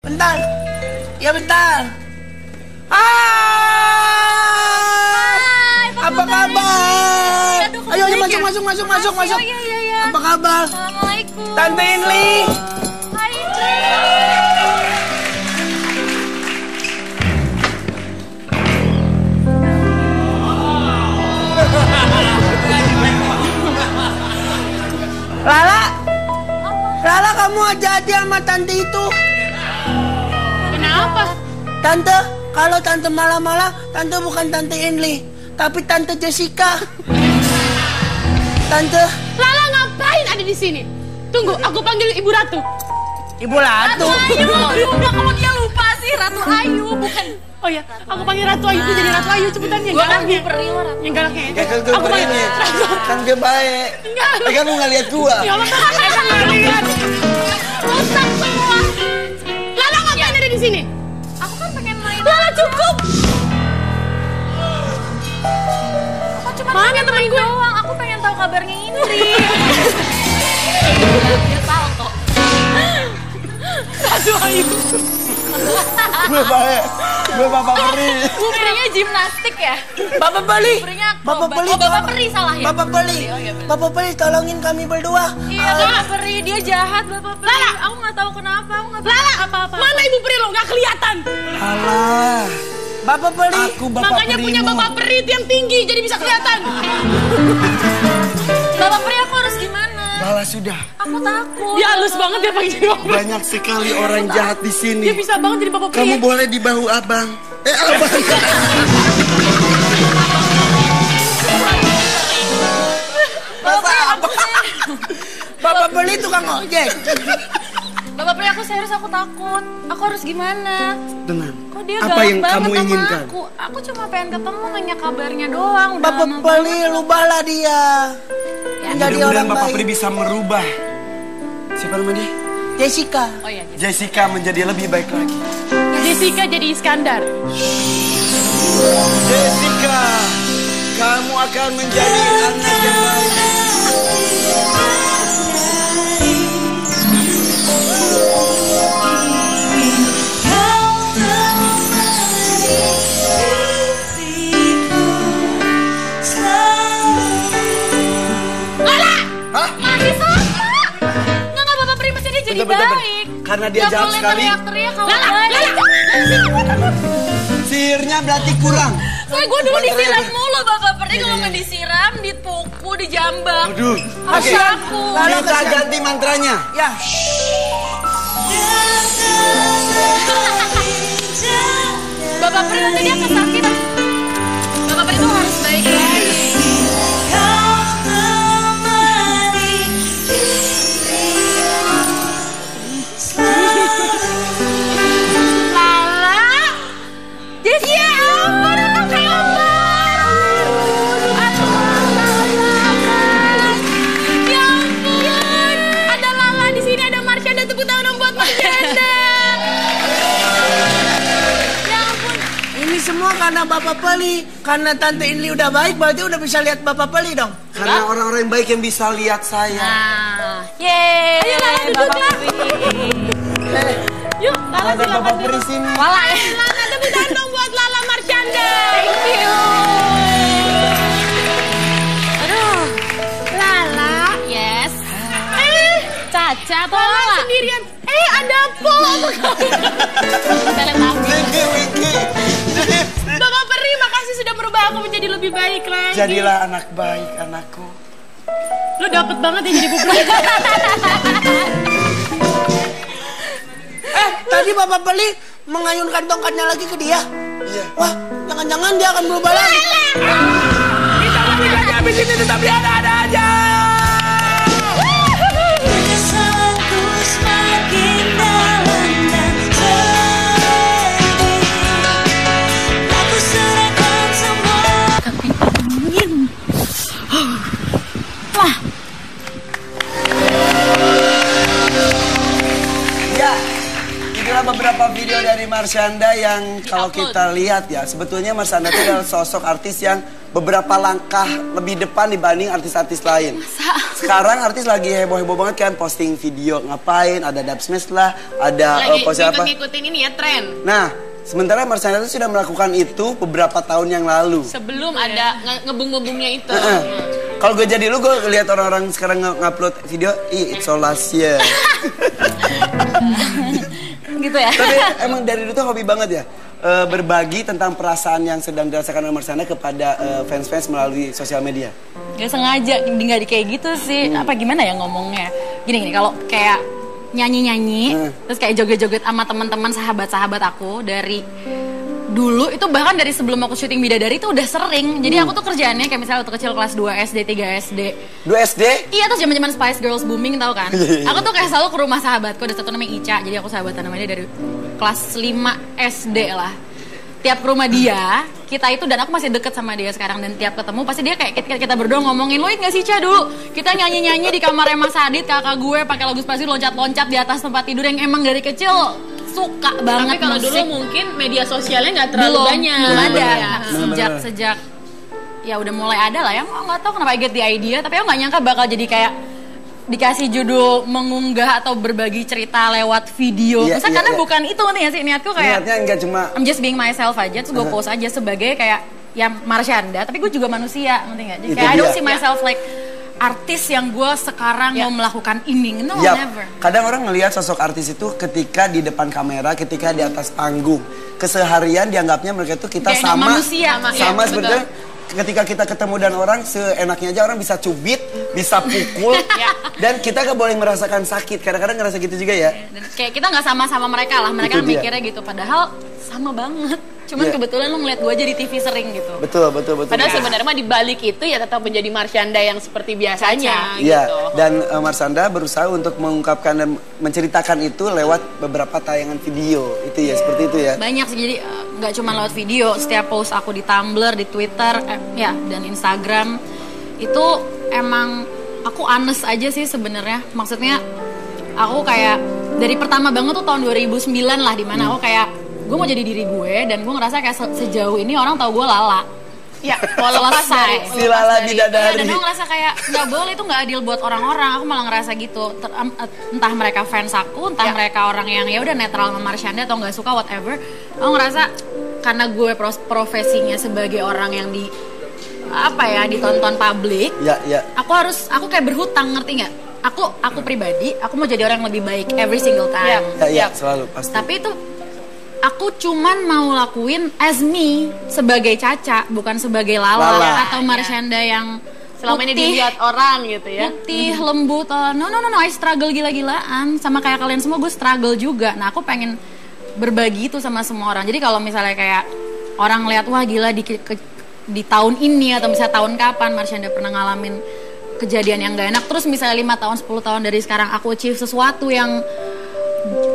Bentar. Ya bentar. Hai, apa kabar? Ayo masuk. Iya. Apa kabar? Assalamualaikum. Tante Inli. Hai Inli. Lala kamu hati-hati sama tante itu. Kenapa? Tante, kalau tante malah-malah, tante bukan tante Inli, tapi tante Jessica. Tante. Lala ngapain ada di sini? Tunggu, aku panggil Ibu Ratu. Ibu Ratu. Ayu, kalau dia lupa sih Ratu Ayu, bukan. Oh ya, aku panggil Ratu Ayu, jadi Ratu Ayu cepetan yang Gua kan galaknya. Peri lo Ratu. Yang galaknya. Ya kan gue Aku panggil begini. Ratu. Kan dia baik. Enggak. Kan lu nggak lihat gua. Ya Allah, saya kan nggak lihat. Rusak semua. Lala ngapain ada di sini? Aku kan pengen main. Lala cukup. Aku cuma Mana pengen temen main gue? doang. Aku pengen tahu kabarnya Indri. Dia tahu kok. Ratu Ayu. Gue baik. Gue Bapak Peri. Perinya gimnastik ya? Bapak Peri. Perinya Bapak akrobat. Peri. Oh, Bapak Peri salah ya? Bapak Peri. Oh, iya, bener. Bapak Peri tolongin kami berdua. Iya, Bapak Peri, dia jahat Bapak Peri. Lala. Aku nggak tahu kenapa, aku nggak tahu Lala, apa-apa. mana Ibu Peri lo? Nggak kelihatan. Alah. Bapak Peri. Aku Bapak Makanya punya Bapak Peri itu yang tinggi, jadi bisa kelihatan. Bapak Peri, aku harus gimana? Lala sudah. Aku takut. Dia halus banget dia pakai jadi Bapak Peri. Banyak sekali orang jahat di sini. Dia bisa banget jadi Bapak Peri. Kamu ya? boleh di bahu abang. Abang. Bapak Peri, Bapak Peri tukang ojek. Bapak Peri, aku serius, aku takut. Aku harus gimana? Tenang. Kok dia Apa galak yang banget kamu sama inginkan? Aku cuma pengen ketemu, nanya kabarnya doang. Udah Bapak lama Peri rubahlah dia. Menjadi orang Mudah-mudahan Bapak baik. Peri bisa merubah. Siapa namanya? Jessica. Oh iya, Jessica menjadi lebih baik lagi. Jessica jadi Iskandar. Jessica, kamu akan menjadi anak yang baik. masih sama. Nggak, Bapak Peri mesti dia jadi Bentar. baik. Karena dia Nggak jahat boleh sekali. teriak-teriak kalau Lala, baik. Sihirnya berarti kurang. Soalnya gue dulu disiram mulu Bapak Peri, kalau nggak disiram, dituku, dijambak. Aduh. Harus Oke. aku. Lala Kita kesian. ganti mantranya. Ya. Bapak Peri nanti dia kesakitan. Bapak Peri tuh harus baik lagi. Lala. Jessica. Ya ampun, apa kabar? Ya ampun. Ada Lala di sini, ada Marsyanda, tepuk tangan dong buat Marsyanda. Ya ampun. Ini semua karena Bapak Peri. Karena Tante Inli udah baik, berarti udah bisa lihat Bapak Peri dong. Karena orang-orang yang baik yang bisa lihat saya. Nah, yeay. Ayo, Lala, duduklah. Yuk, Lala Ada silakan Bapak Peri duduk. sini. Lala ya. Lala, tepuk tangan dong buat Lala Marsyanda. Thank you. Aduh. Lala. Yes. Caca atau Lala Lala? sendirian. Ada Po. Teletapi. Winky. Bapak Peri, makasih sudah merubah aku menjadi lebih baik lagi. Jadilah anak baik, anakku. Lo dapet banget ya jadi Bapak Peri. Tadi Bapak Peri mengayunkan tongkatnya lagi ke dia. Iya. Wah, jangan-jangan dia akan berubah lagi. Kita nggak bisa habis ini tetap dia ada aja. Kesanku semakin dalam dan sedih. Aku serahkan semua. Ya, inilah Bapak beberapa video dari Marshanda yang kalau kita lihat ya, sebetulnya Marshanda itu adalah sosok artis yang beberapa langkah lebih depan dibanding artis-artis lain. Sekarang artis lagi heboh-heboh banget kan, posting video ngapain, ada dub smash lah, ada pose apa. Lagi ngikutin ini ya, tren. Nah, sementara Marshanda itu sudah melakukan itu beberapa tahun yang lalu. Sebelum ada ngebung-ngebungnya itu. Kalau gue jadi lu, gue lihat orang-orang sekarang ngupload video, isolasi. Gitu ya. Tapi emang dari dulu tuh hobi banget ya, berbagi tentang perasaan yang sedang dirasakan oleh Marshanda kepada fans-fans melalui sosial media. Gak sengaja, nggak kayak gitu sih. Apa gimana ya ngomongnya? Gini, kalau kayak nyanyi-nyanyi, terus kayak joget-joget sama teman-teman sahabat-sahabat aku dari dulu, itu bahkan dari sebelum aku syuting Bidadari itu udah sering. Jadi aku tuh kerjaannya kayak misalnya waktu kecil kelas 2 SD, 3 SD. 2 SD? Iya, terus zaman-zaman Spice Girls booming, tau kan? Aku tuh kayak selalu ke rumah sahabatku, ada satu namanya Ica. Jadi aku sahabatan namanya dari kelas 5 SD lah. Tiap ke rumah dia, kita itu, dan aku masih deket sama dia sekarang, dan tiap ketemu pasti dia kayak kita berdua ngomongin, lo inget gak sih Ca dulu kita nyanyi-nyanyi di kamarnya Mas Adit, kakak gue, pakai lagu Spasi loncat-loncat di atas tempat tidur, yang emang dari kecil suka banget. Tapi kalau dulu mungkin media sosialnya nggak terlalu banyak. Belum ada. Ya. Sejak ya udah mulai ada lah ya. Nggak tahu kenapa I get the idea, tapi aku nggak nyangka bakal jadi kayak dikasih judul mengunggah atau berbagi cerita lewat video. Karena bukan itu nih ya sih, niatku kayak niatnya enggak cuma I'm just being myself aja, terus gue post aja sebagai kayak ya Marshanda, tapi gue juga manusia, ngerti nggak? Jadi kayak I don't see myself like artis yang gue sekarang mau melakukan ini, no, never. Kadang orang ngelihat sosok artis itu ketika di depan kamera, ketika di atas panggung. Keseharian dianggapnya mereka itu kita kayak sama sebetulnya. Ketika kita ketemu dan orang seenaknya aja, orang bisa cubit, bisa pukul, dan kita gak boleh merasakan sakit. Kadang-kadang ngerasa gitu juga ya. Dan kayak kita nggak sama-sama mereka lah, mereka mikirnya gitu, padahal sama banget. Cuman kebetulan lu ngeliat gue aja di TV sering gitu. Betul. Padahal sebenarnya mah dibalik itu ya tetap menjadi Marshanda yang seperti biasanya. Iya. Gitu. Dan Marshanda berusaha untuk mengungkapkan dan menceritakan itu lewat beberapa tayangan video. Itu ya, seperti itu ya. Banyak sih, jadi nggak cuma lewat video. Setiap post aku di Tumblr, di Twitter, dan Instagram itu emang aku honest aja sih sebenarnya. Maksudnya aku kayak dari pertama banget tuh tahun 2009 lah, dimana aku kayak gue mau jadi diri gue, dan gue ngerasa kayak sejauh ini orang tahu gue Lala. Ya, selesai. Si Lala Bidadari. Dan gue ngerasa kayak nggak boleh, itu nggak adil buat orang-orang. Aku malah ngerasa gitu. Entah mereka fans aku, entah mereka orang yang ya udah netral sama Marshanda atau nggak suka whatever. Aku ngerasa karena gue profesinya sebagai orang yang ditonton publik. Aku kayak berhutang, ngerti nggak? Aku pribadi, aku mau jadi orang yang lebih baik every single time. Iya, selalu pasti. Tapi itu aku cuman mau lakuin as me, sebagai Caca, bukan sebagai Lala. Atau Marshanda yang selama ini dilihat orang gitu ya. Putih, lembut. No, I struggle gila-gilaan. Sama kayak kalian semua, gue struggle juga. Nah, aku pengen berbagi itu sama semua orang. Jadi kalau misalnya kayak orang lihat, wah gila di tahun ini atau misalnya tahun kapan Marshanda pernah ngalamin kejadian yang gak enak, terus misalnya 5 tahun, 10 tahun dari sekarang aku achieve sesuatu yang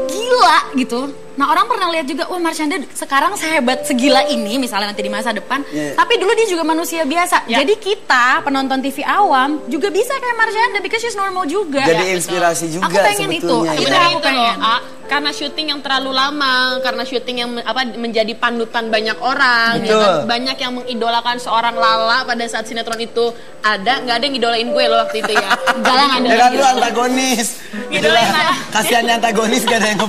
gila gitu. Nah, orang pernah lihat juga, wah Marshanda sekarang sehebat segila ini, misalnya nanti di masa depan. Tapi dulu dia juga manusia biasa. Jadi kita, penonton TV awam, juga bisa kayak Marshanda, because she's normal juga. Jadi inspirasi juga. Aku pengen sebetulnya. itu. Sebenarnya Aku itu pengen. loh, karena syuting yang terlalu lama, karena syuting yang menjadi panutan banyak orang, ya kan? Banyak yang mengidolakan seorang Lala pada saat sinetron itu ada, nggak ada yang ngidolain gue loh waktu itu ya. Galang ada. Ya kan lu antagonis. Ngidolain Lala. Kasihannya antagonis gak ada yang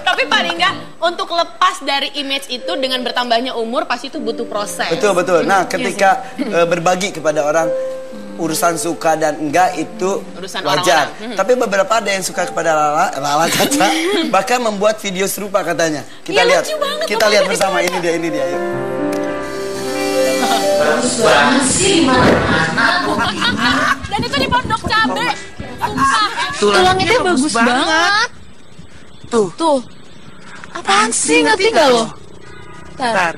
Tapi paling nggak, untuk lepas dari image itu dengan bertambahnya umur pasti itu butuh proses. Betul. Nah, ketika berbagi kepada orang, urusan suka dan enggak itu urusan wajar. orang-orang. Tapi beberapa ada yang suka kepada Lala Caca, bahkan membuat video serupa katanya. Kita lihat. lucu banget, Kita lihat bersama, ini dia yuk. Bagus banget sih, mana-mana. Dan itu di Pondok Cabe. Sumpah. Tulangnya bagus banget. Tuh. Apaan sih, ngerti gak lo? Ntar.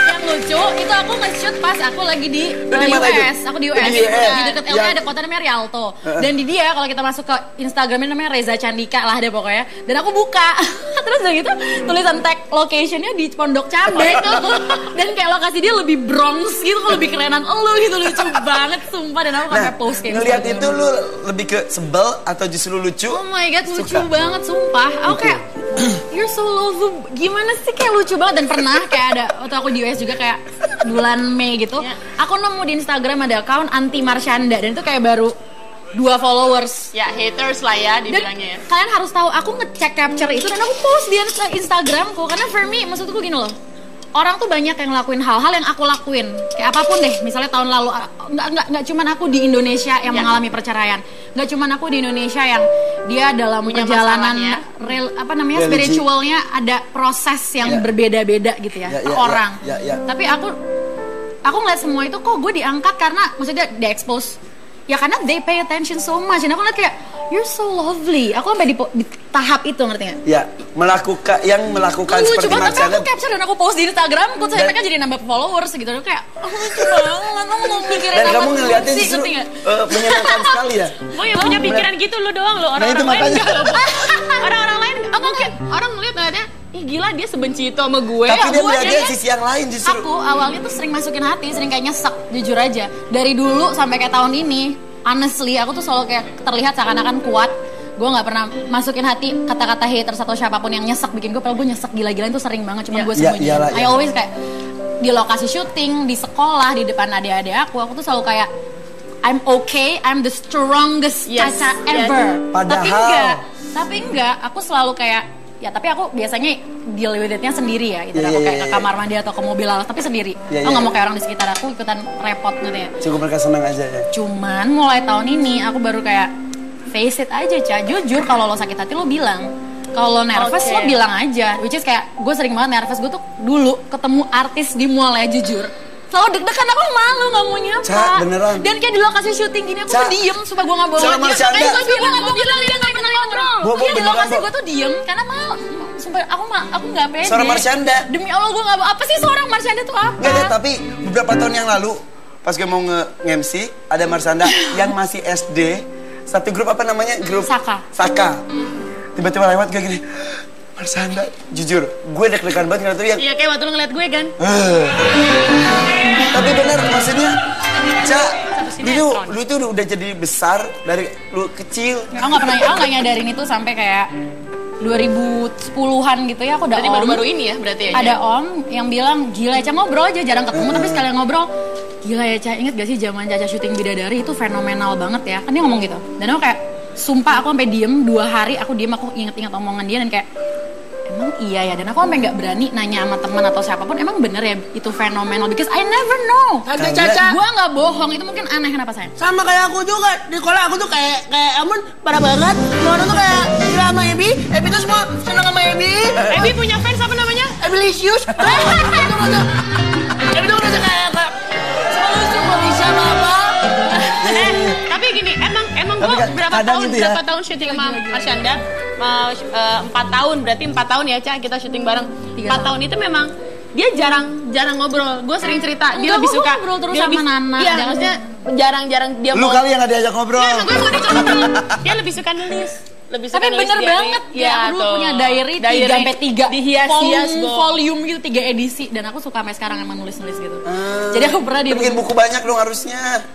Yang lucu, itu aku nge-shoot pas aku lagi di Di mana itu? US. Aku di US. Di US. Di deket LA Yang- ada kota namanya Rialto. Dan di dia kalau kita masuk ke Instagramnya namanya Reza Candika lah deh pokoknya. Dan aku buka. Terus udah gitu tulisan tag locationnya di Pondok Cabe. Dan kayak lokasi dia lebih Bronx gitu, lebih kelihatan elu gitu, lucu banget sumpah. Dan aku sampai post kayak ngelihat Instagram. itu lu lebih ke sebel atau justru lucu? Oh my god, lucu Suka. banget sumpah. Aku kayak you're so lovable. Gimana sih kayak lucu banget. Dan pernah kayak ada waktu aku di US juga kayak bulan Mei gitu. Aku nemu di Instagram ada account anti Marshanda dan itu kayak baru 2 followers. Ya haters lah ya Dan dibilangnya ya. kalian harus tahu aku ngecek capture itu dan aku post di Instagramku karena for me maksudku gini loh. Orang tuh banyak yang ngelakuin hal-hal yang aku lakuin. Kayak apapun deh, misalnya tahun lalu nggak cuman aku di Indonesia yang mengalami perceraian. Nggak cuman aku di Indonesia yang dia dalam Punya perjalanan masalahnya. namanya Religi. spiritualnya ada proses yang Ya. berbeda-beda gitu ya, Ya, per ya, orang. ya. Tapi aku ngeliat semua itu kok gue diangkat karena maksudnya di-expose. Ya karena they pay attention so much. Dan aku ngeliat kayak you're so lovely. Aku sampai di tahap itu, ngerti gak? Ya, melakukan Lucu seperti banget, tapi Marshanda. aku capture dan aku post di Instagram. Terus Dan- mereka jadi nambah followers gitu. Aku kayak, oh lucu banget, kamu mau mikirin Dan apa kamu ngeliatnya sih, justru ngerti gak? menyenangkan sekali ya. Oh yang punya pikiran gitu lu doang lo, Nah, itu orang-orang lain makanya. enggak lo. Orang-orang lain mungkin orang ngeliatnya, ih gila dia sebenci itu sama gue. Tapi dia buat melihatnya dia- sisi yang lain justru. Aku awalnya tuh sering masukin hati, sering kayak nyesek, jujur aja. Dari dulu sampai kayak tahun ini, honestly aku tuh selalu kayak terlihat seakan-akan kuat. Gue nggak pernah masukin hati kata-kata haters atau siapapun yang nyesek bikin gue. Padahal gue nyesek gila-gilaan itu sering banget, cuma gue Ya, sembunyiin. iyalah, I iyalah. always kayak di lokasi syuting, di sekolah, di depan adik-adik aku tuh selalu kayak I'm okay, I'm the strongest Yes, Caca yes. ever. Padahal- Tapi enggak, aku selalu kayak ya tapi aku biasanya deal with it-nya sendiri ya gitu. Iya, Aku iya, kayak iya. ke kamar mandi atau ke mobil alas tapi sendiri. Iya, Aku iya. nggak mau kayak orang di sekitar aku ikutan repot gitu ya. Cukup mereka senang aja ya. Cuman mulai tahun ini aku baru kayak face it aja, Ca. Jujur kalau lo sakit hati lo bilang. Kalau lo nervous Oke. lo bilang aja. Which is kayak gue sering banget nervous. Gue tuh dulu ketemu artis di mall ya jujur. Selalu deg-degan aku malu gak mau nyapa. Ca, beneran. Dan kayak di lokasi syuting gini aku Ca, tuh diem. Supaya gue gak bohong. sama Marshanda. Makanya gue bilang dia gak pernah ngobrol. Bo, Iya di beneran, lokasi Bo. gue tuh diem. Karena malu. Sumpah aku gak pede. Suara Marshanda. Demi Allah gue gak. Apa sih seorang Marshanda tuh apa? Enggak deh, tapi beberapa tahun yang lalu pas gue mau nge-MC ada Marshanda yang masih SD. Satu grup apa namanya? Grup Saka. Saka. Tiba-tiba lewat kayak gini. Marshanda, jujur, gue deg-degan banget ngeliat tuh yang Iya kayak waktu lu ngeliat gue kan. Tapi benar maksudnya, Ca, lu sinetron. itu udah jadi besar dari lu kecil. Aku nggak nyadarin itu sampai kayak 2010-an gitu ya. Aku udah Berarti om. baru-baru ini ya berarti ya. Ada om yang bilang, gila ya Ca, ngobrol aja, jarang ketemu tapi sekalian ngobrol. Gila ya Ca, inget gak sih zaman Caca syuting Bidadari itu fenomenal banget ya. Kan dia ngomong gitu. Dan aku kayak, sumpah aku sampai diem 2 hari, aku diem, aku inget-inget omongan dia dan kayak, emang iya ya. Dan aku sampai gak berani nanya sama teman atau siapapun, emang bener ya itu fenomenal. Because I never know. Tante Caca, Gua gak bohong, itu mungkin aneh kenapa sayang? sama kayak aku juga. Di sekolah aku tuh kayak Amun parah banget. Semua orang tuh kayak gila sama Ebi. Ebi tuh semua seneng sama Ebi. Ebi punya fans apa namanya? Ebilisius. Ebi tuh ngerasa kayak semua lucu gak bisa apa-apa. Tapi gini, emang Tapi gue kan kadang gitu ya. berapa tahun syuting sama Marshanda? 4 tahun, berarti 4 tahun ya Ca kita syuting bareng. 4 tahun itu memang dia jarang ngobrol. Gue sering cerita, dia Enggak, lebih gua suka ngobrol terus dia sama lebih- Nana. Iya, Jangan- maksudnya jarang-jarang dia Lu mau. kali yang gak diajak ngobrol. Iya, gue mau diajak ngobrol. Dia lebih suka nulis. Lebih suka Tapi nulis bener diary. banget ya, Iya, aku dulu tuh. punya diary 3/3 dihias-hias Bo. volume gitu 3 edisi dan aku suka sampai sekarang emang nulis-nulis gitu. Jadi aku pernah di Bikin buku banyak dong harusnya.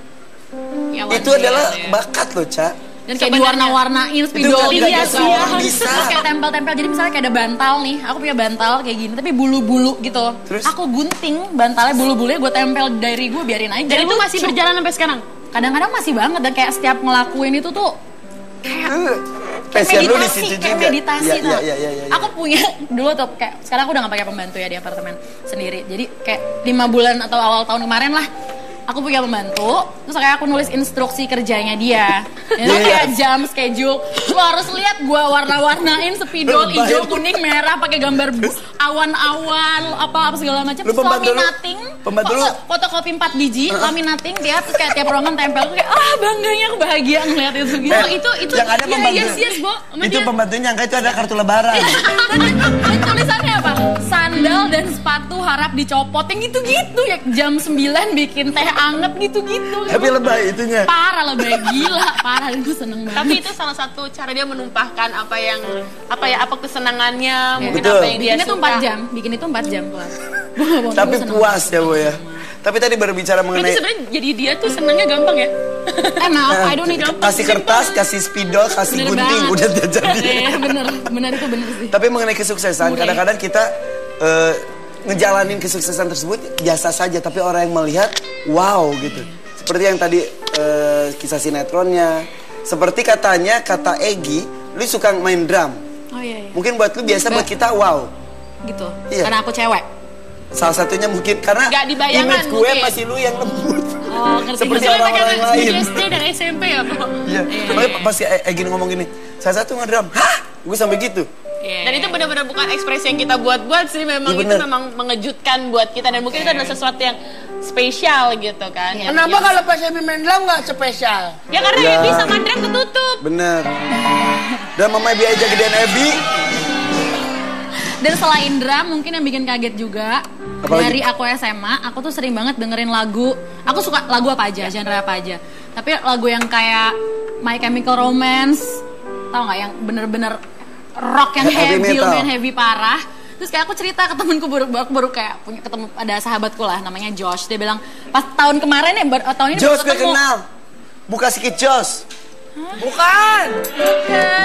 Ya, Itu one day adalah ya. bakat lo, Ca. Dan kayak Sebenarnya. diwarna-warnain Itu spidol nggak iya semua orang bisa. Terus kayak tempel-tempel. Jadi misalnya kayak ada bantal nih, aku punya bantal kayak gini tapi bulu-bulu gitu. Terus? Aku gunting bantalnya bulu-bulunya gue tempel di diary gue biarin aja. Dan itu Lucu. masih berjalan sampai sekarang. Kadang-kadang masih banget dan kayak setiap ngelakuin itu tuh kayak Passion lu di meditasi, situ kayak juga. meditasi Iya, tau. iya, iya, iya. Aku punya dulu tuh kayak sekarang aku udah gak pakai pembantu ya di apartemen sendiri. Jadi kayak 5 bulan atau awal tahun kemarin lah aku punya pembantu, terus kayak aku nulis instruksi kerjanya dia. Dan itu Iya. kayak jam schedule. Lo harus lihat gua warna-warnain spidol Bayar. hijau, kuning, merah pakai gambar awan-awan apa segala macam. Lu pembantu lu- Laminating. pembantu lu- Fotokopi 4 biji, laminating dia terus kayak tiap ruangan tempel. Kayak bangganya aku bahagia ngeliat itu gitu. Itu yang ada Iya, pembantu. yes, Bo. Sama Itu dia. pembantunya nyangka itu ada kartu lebaran. Dan tulisannya apa? Sandal dan sepatu harap dicopot. Yang gitu-gitu ya. Jam 9 bikin teh anget gitu-gitu. Tapi lebay itunya. Parah lebih gila. Parah, itu seneng banget. Tapi itu salah satu cara dia menumpahkan apa kesenangannya, mungkin Betul. apa yang dia Bikinnya tuh suka. 4 jam. Bikin itu 4 jam kelar. Tapi puas ya Bu ya. Tapi tadi berbicara Berarti mengenai sebenarnya jadi dia tuh senangnya gampang ya. Maaf, I don't need kasih kertas, kasih spidol, kasih Bener gunting, banget. udah dia jadi. Bener itu bener sih. Tapi mengenai kesuksesan, kadang-kadang kita ngejalanin kesuksesan tersebut biasa saja, tapi orang yang melihat, wow gitu. Seperti yang tadi kisah sinetronnya, seperti kata Egi, lu suka main drum. Oh iya. Mungkin buat lu biasa, buat kita wow. Gitu. Iya. Karena aku cewek. Salah satunya mungkin karena Nggak dibayangkan image gue mungkin. masih lu yang lembut. Oh, ngerti. Seperti Misalnya orang-orang pakai lain. SD dan SMP ya, Bro. Iya. Makanya pasti Egi ngomong gini, saya satu ngedrum, hah? Gue sampai gitu. Dan itu benar-benar bukan ekspresi yang kita buat-buat sih, memang Iya, itu bener. memang mengejutkan buat kita dan mungkin itu adalah sesuatu yang spesial gitu kan. Yang- Kenapa yang- kalau pas Ebi main drum nggak spesial? Ya karena Ya. Ebi sama Dram ketutup. Bener. Dan Mama Ebi aja gedean Ebi. Dan selain drum mungkin yang bikin kaget juga. Apalagi? Dari aku SMA, aku tuh sering banget dengerin lagu. Aku suka lagu apa aja, genre apa aja. Tapi lagu yang kayak My Chemical Romance, tau nggak, yang bener-bener rock yang Heavy heavy, metal. lumayan heavy parah. Terus kayak aku cerita ke temenku baru kayak punya ketemu, ada sahabatku lah namanya Josh. Dia bilang pas tahun kemarin ya, tahun ini Jos baru gue ketemu. kenal. Buka sikit Jos. Bukan.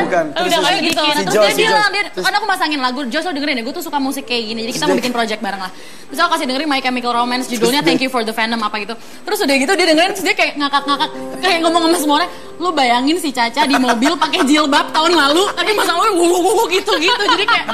Bukan. Oh, Terus udah kayak Gitu. gitu. Nah, Si terus Jos, dia si bilang, Jos. dia, kan aku masangin lagu, Josh lo dengerin ya, gue tuh suka musik kayak gini, jadi kita Terus mau dia- bikin project bareng lah. Terus aku kasih dengerin My Chemical Romance, judulnya Thank You for the Venom apa gitu. Terus udah gitu dia dengerin, terus dia kayak ngakak-ngakak, kayak ngomong sama semua orang, lu bayangin si Caca di mobil pakai jilbab tahun lalu, tapi masa lalu wuh gitu-gitu, jadi kayak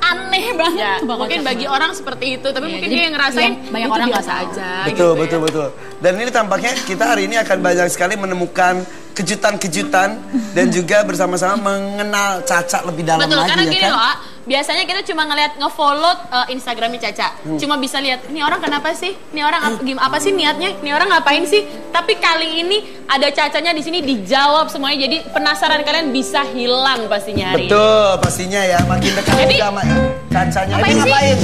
aneh banget. Ya, Coba mungkin kocak bagi banget. orang seperti itu, tapi Iya, mungkin jadi dia yang ngerasain yang banyak itu orang nggak biasa tahu. aja. Betul, gitu betul, ya. betul. Dan ini tampaknya kita hari ini akan banyak sekali menemukan kejutan-kejutan dan juga bersama-sama mengenal Caca lebih dalam Betul, lagi karena ya gini kan? loh, A, biasanya kita cuma ngeliat nge-follow Instagramnya Caca. Cuma bisa lihat, ini orang kenapa sih? Ini orang apa sih niatnya? Ini orang ngapain sih? Tapi kali ini ada Cacanya di sini dijawab semuanya. Jadi penasaran kalian bisa hilang pastinya hari ini. Betul, pastinya ya. Makin dekat Ebi, juga sama Cacanya. ngapain Ebi sih? ngapain?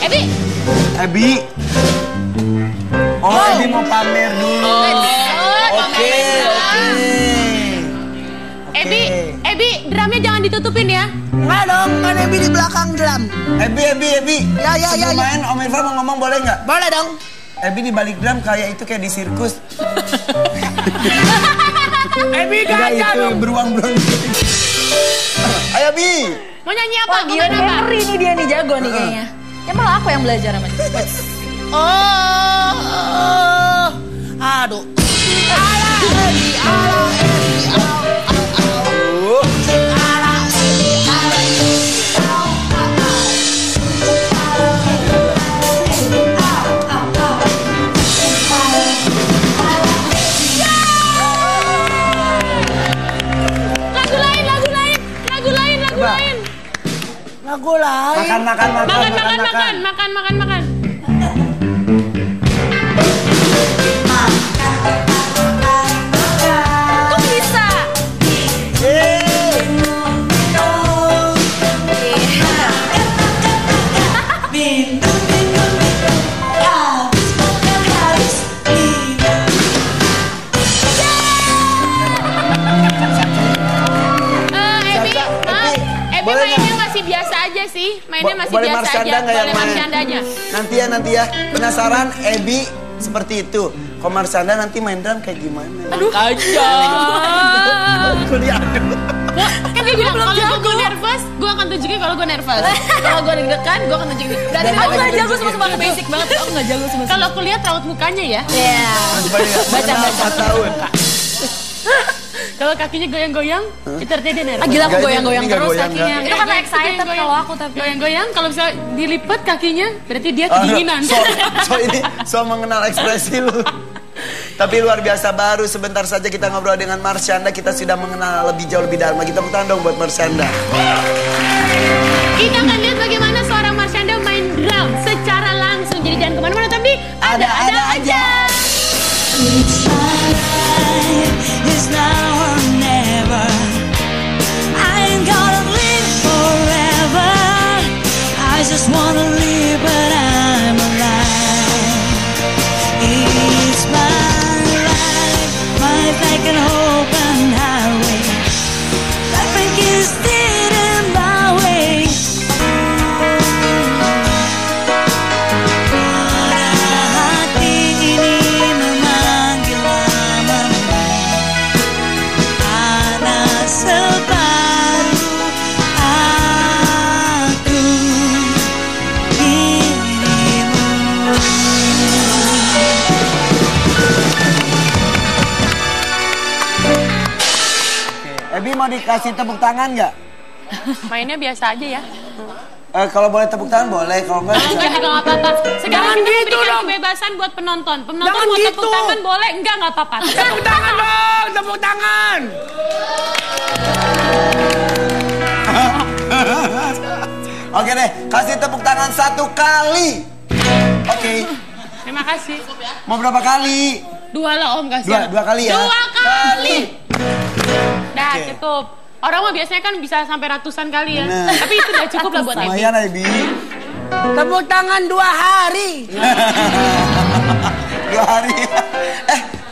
Ebi, Ebi. Oh, Ebi mau pamer dulu. Oke, oke. Ebi, drumnya jangan ditutupin ya. Enggak dong, kan Ebi di belakang drum. Ebi. Ya, ya, ya, Sebelum ya. main, Om Irfan mau ngomong boleh nggak? Boleh dong. Ebi di balik drum kayak itu kayak di sirkus. Ebi Enggak gajah itu dong. beruang-beruang. Ayo Bi. Mau nyanyi apa? Wah Mau gila main apa? Henry nih dia nih jago nih kayaknya. Ya malah aku yang belajar sama dia. Oh, aduh. Ala Ebi, ala Ebi, ala Ebi, ala Ebi. Lagu lain. Coba. Lagu lain. Makan. Kok bisa? Ebi, Caca, Ebi boleh mainnya nggak? masih biasa aja sih. Mainnya masih Boleh biasa Marsyanda aja. nggak yang Boleh main? Marsyanda aja. Nanti ya. Penasaran Ebi seperti itu. Kalau Marsyanda nanti main drum kayak gimana? Aduh. Aja. Kuliah. Kan dia bilang kalau gue nervous, gue akan tunjukin kalau gue nervous. Kalau gue deg-degan, gue akan tunjukin. Berarti Aku aku nggak jago sama basic banget. Aku nggak jago sama. kalau aku lihat raut mukanya ya. Iya. Baca 4 tahun. Kalau kakinya goyang-goyang, itu artinya dia nervous. Gila aku Nggak, ini goyang-goyang nggak terus goyang, kakinya. nggak. Itu karena Itu excited goyang-goyang. kalau aku tapi. Goyang-goyang, kalau bisa dilipat kakinya, berarti dia Oh, kedinginan. so mengenal ekspresi lu. Tapi luar biasa, baru sebentar saja kita ngobrol dengan Marsyanda, kita sudah mengenal lebih jauh lebih dalam. Kita tepuk tangan dong buat Marsyanda. Kita akan lihat bagaimana seorang Marshanda main drum secara langsung. Jadi jangan kemana-mana, tapi ada aja. It's alright, it's now or never. I ain't gonna live forever. I just wanna live, but I'm alive. It's my life, my life like an open highway. Traffic is dead in my way. Hati ini memanggil namamu. Ada separuh aku dirimu. Ebi mau dikasih tepuk tangan nggak? Mainnya biasa aja ya. Kalau boleh tepuk tangan boleh, kalau nggak bisa. Jangan nggak apa-apa. Sekarang Jangan kita gitu berikan dong. kebebasan buat penonton. Penonton Jangan mau gitu. tepuk tangan boleh, enggak apa-apa. Tepuk tangan dong, tepuk tangan. Oke deh, kasih tepuk tangan 1 kali. Oke, Terima kasih. mau berapa kali? 2 lah Om kasih. Dua kali ya? 2 kali. Dah Oke. cukup. Orang mah biasanya kan bisa sampai ratusan kali ya. Bener. Tapi itu udah cukup lah buat Ebi. Lumayan Ebi. Tepuk tangan 2 hari. 2 hari.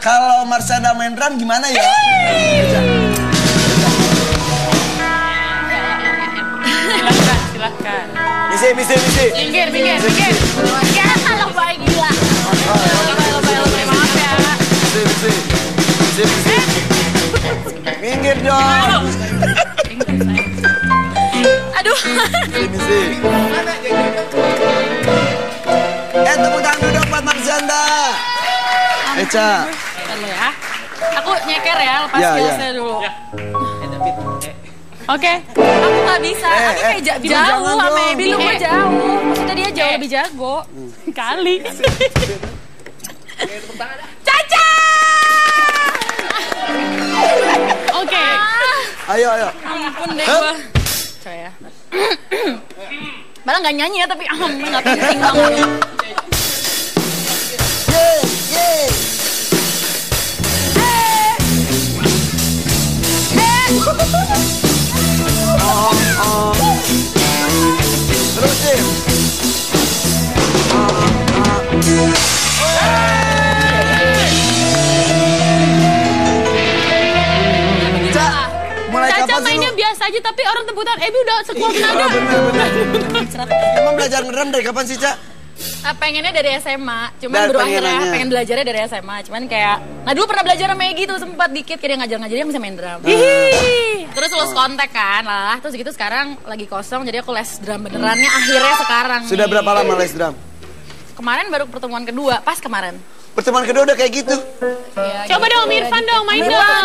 Kalau Marshanda main drum gimana ya? Silahkan. Misi. Minggir. Ya kalau baik gila. Lebay. Maaf ya. Misi. Minggir dong. Aduh. Misi. Tepuk tangan dulu dong buat Marshanda. Eca. Dulu ya. Aku nyeker ya, lepas Ya, skillsnya ya. dulu. Oke. Aku nggak bisa, aku kayak Jangan jauh sama dong. Ebi, lu mah jauh. Maksudnya dia jauh lebih jago. Kali. Caca! Oke. Ayo. Ampun deh gua. Coy ya. Malah nggak nyanyi ya, tapi nggak penting banget. Yeay. Terusin. Mulai Caca kapan sih mainnya lu? biasa aja, tapi orang tepuk tangan Ebi udah sekuat tenaga. Bener. Emang belajar ngerem dari kapan sih, Ca? Pengennya dari SMA, cuman Dan berakhirnya pengenannya. pengen belajarnya dari SMA, cuman kayak dulu pernah belajar sama Egy tuh sempat dikit kayak dia ngajar-ngajarin bisa main drum. Terus lulus kontak kan lah, terus gitu sekarang lagi kosong jadi aku les drum benerannya akhirnya sekarang. Sudah nih. berapa lama les drum? Kemarin baru pertemuan kedua, pas kemarin. Pertemuan kedua udah kayak gitu. Ya, Coba dong Irfan dong, main dong.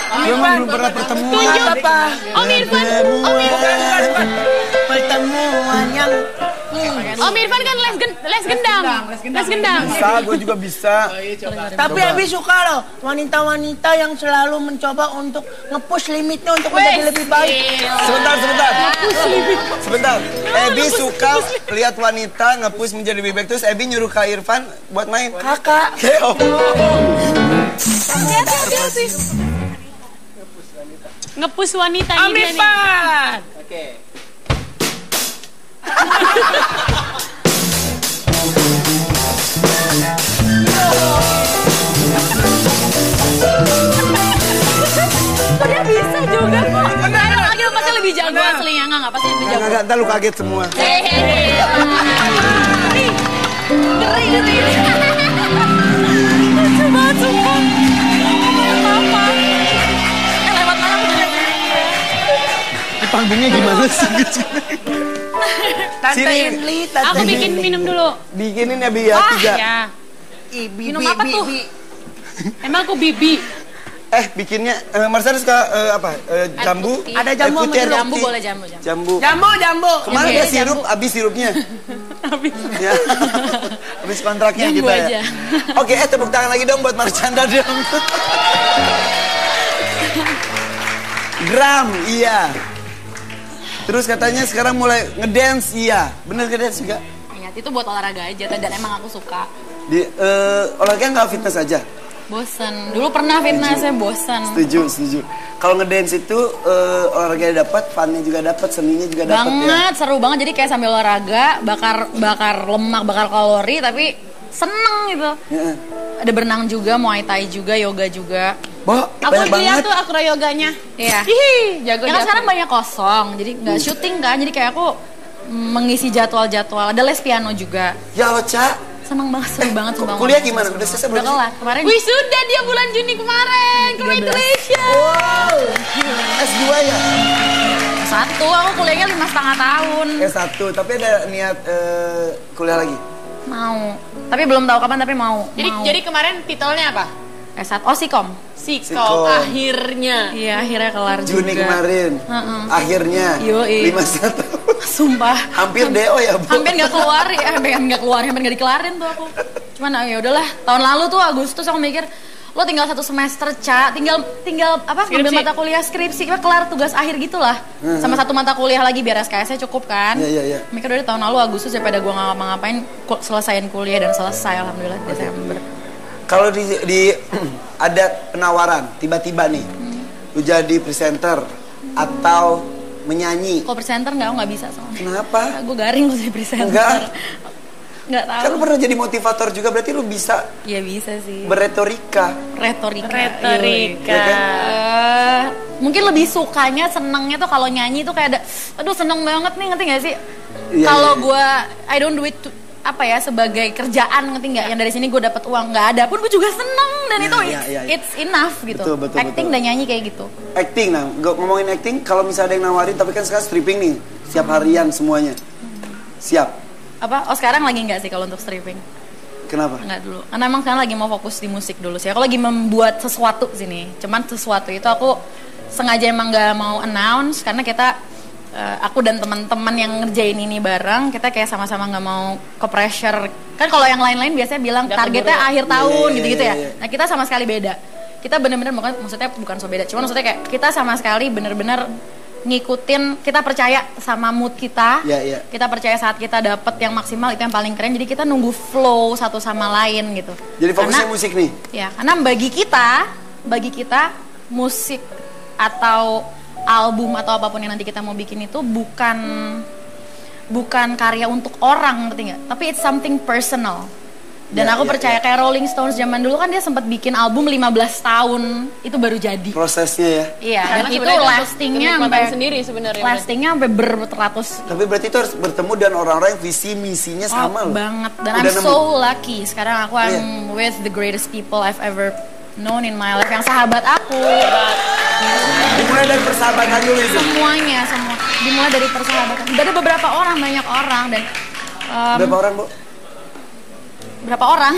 Belum pernah pertemuan. Apa? Om Irfan Pertemuan yang Om Irfan kan les gendang. Bisa, gue juga bisa. Tapi Abi suka loh wanita-wanita yang selalu mencoba untuk nge-push limitnya untuk menjadi lebih baik. Sebentar. Ebi suka lihat wanita nge-push menjadi lebih baik. Terus Ebi nyuruh Kak Irfan buat main. Kakak, hati-hati. Ngepus wanita Om ini dia nih. Irfan. Dia bisa juga. Benar lagi pasti lebih jago aslinya enggak pasti lebih jago. Enggak, ntar lu kaget semua. Ngeri. Lucu banget sumpah. Apa? Lewat mana bener. Di panggungnya gimana sih? Tante Sini. Inli, Tante Aku bikin minum dulu. Bikinin ya, Bi ya, 3. Ya. Ibi, Minum apa tuh? Emang aku bibi. Bikinnya, Marcel suka apa? Jambu? putih. Ada jambu putih, sama air Jambu putih. boleh jambu. Jambu. Jambu. Kemarin Oke, ada sirup, habis sirupnya. Ya. Habis kontraknya Jambu kita aja. ya. Oke, tepuk tangan lagi dong buat Marcanda dong. Gram, iya. Terus katanya sekarang mulai ngedance, iya. Bener ngedance juga? Iya, itu buat olahraga aja dan emang aku suka. Di olahraga nggak fitness aja? Bosen. Dulu pernah fitnessnya bosen. Setuju. Kalau ngedance itu olahraga dapat, funnya juga dapat, seninya juga dapat ya. Banget, seru banget. Jadi kayak sambil olahraga, bakar lemak, bakar kalori, tapi seneng gitu. Ya. Ada berenang juga, muay thai juga, yoga juga. Wah, Aku banyak lihat banget. tuh acro yoganya. Iya. Hihi, jago Ya kan sekarang banyak kosong, jadi nggak syuting kan. Jadi kayak aku mengisi jadwal-jadwal. Ada les piano juga. Ya Ocha, Seneng banget, seru banget. sumpah. kuliah gimana? Udah selesai Udah belum? kelar. Kemarin Wisuda dia bulan Juni kemarin. 13. Congratulations. Wow, S2 ya? satu, aku kuliahnya 5,5 tahun. S1, tapi ada niat kuliah lagi? Mau. Tapi belum tahu kapan, tapi mau. Jadi kemarin titelnya apa? S1, Sikom. Sikom. Akhirnya. Iya, akhirnya kelar juga. Juni kemarin, akhirnya Yoi. 51. Sumpah. Hampir DO ya, Bu? Hampir nggak keluar, hampir nggak dikelarin tuh aku. Cuman ya udahlah, tahun lalu tuh Agustus aku mikir, lo tinggal 1 semester, Ca, tinggal apa? Ngambil Skripsi. mata kuliah skripsi, kelar tugas akhir gitulah. Sama 1 mata kuliah lagi biar SKS-nya cukup kan. Iya. Mikir udah tahun lalu Agustus daripada gua nggak ngapa-ngapain, selesaiin kuliah dan selesai alhamdulillah Desember. Kalau di ada penawaran, tiba-tiba nih, lu jadi presenter atau menyanyi. Kalau presenter nggak, aku nggak bisa soalnya. Kenapa? Gue garing kalau jadi presenter. Enggak. Nggak tahu. Kan lu pernah jadi motivator juga, berarti lu bisa Ya bisa sih. berretorika. Retorika. Retorika. Iya kan? Mungkin lebih sukanya, senengnya tuh kalau nyanyi tuh kayak ada, aduh seneng banget nih, ngerti gak sih? Iya, Kalau iya. gue, I don't do it apa ya, sebagai kerjaan, ngerti nggak? Yang dari sini gue dapat uang, nggak ada pun gue juga seneng dan Iya, itu iya. it's enough gitu. Betul, Acting betul. dan nyanyi kayak gitu. Acting, nah ngomongin acting, kalau misalnya ada yang nawarin, tapi kan sekarang stripping nih, siap harian semuanya. Siap. Apa? Oh sekarang lagi nggak sih kalau untuk stripping? Kenapa? Nggak dulu. Karena emang sekarang lagi mau fokus di musik dulu sih. Aku lagi membuat sesuatu sini. Cuman sesuatu itu aku sengaja emang nggak mau announce karena kita aku dan teman-teman yang ngerjain ini bareng, kita kayak sama-sama nggak mau ke pressure. Kan kalau yang lain-lain biasanya bilang Nggak targetnya keburu. akhir tahun Iya, gitu-gitu iya, ya. iya. Nah kita sama sekali beda. Kita bener-bener maksudnya bukan so beda. Cuman maksudnya kayak kita sama sekali bener-bener ngikutin, kita percaya sama mood kita. Iya, iya. Kita percaya saat kita dapet yang maksimal itu yang paling keren. Jadi kita nunggu flow satu sama lain gitu. Jadi fokusnya Karena- musik nih. Ya, karena bagi kita musik atau album atau apapun yang nanti kita mau bikin itu bukan karya untuk orang, ngerti nggak? Tapi it's something personal. Dan Ya, aku ya, percaya ya. kayak Rolling Stones zaman dulu kan dia sempat bikin album 15 tahun itu baru jadi. Prosesnya ya. Iya, dan Karena itu sebenarnya untuk lastingnya kenikmatan sampai sendiri sebenarnya. lastingnya sampai beratus Tapi berarti itu harus bertemu dengan orang-orang yang visi misinya sama loh. banget. Dan Udah I'm nemu. so lucky. Sekarang aku Iya. I'm with the greatest people I've ever known in my life, yang sahabat aku. Dimulai dari persahabatan dulu itu. Semuanya, semua dimulai dari persahabatan. Ada beberapa orang, banyak orang dan Berapa orang, Bu? berapa orang?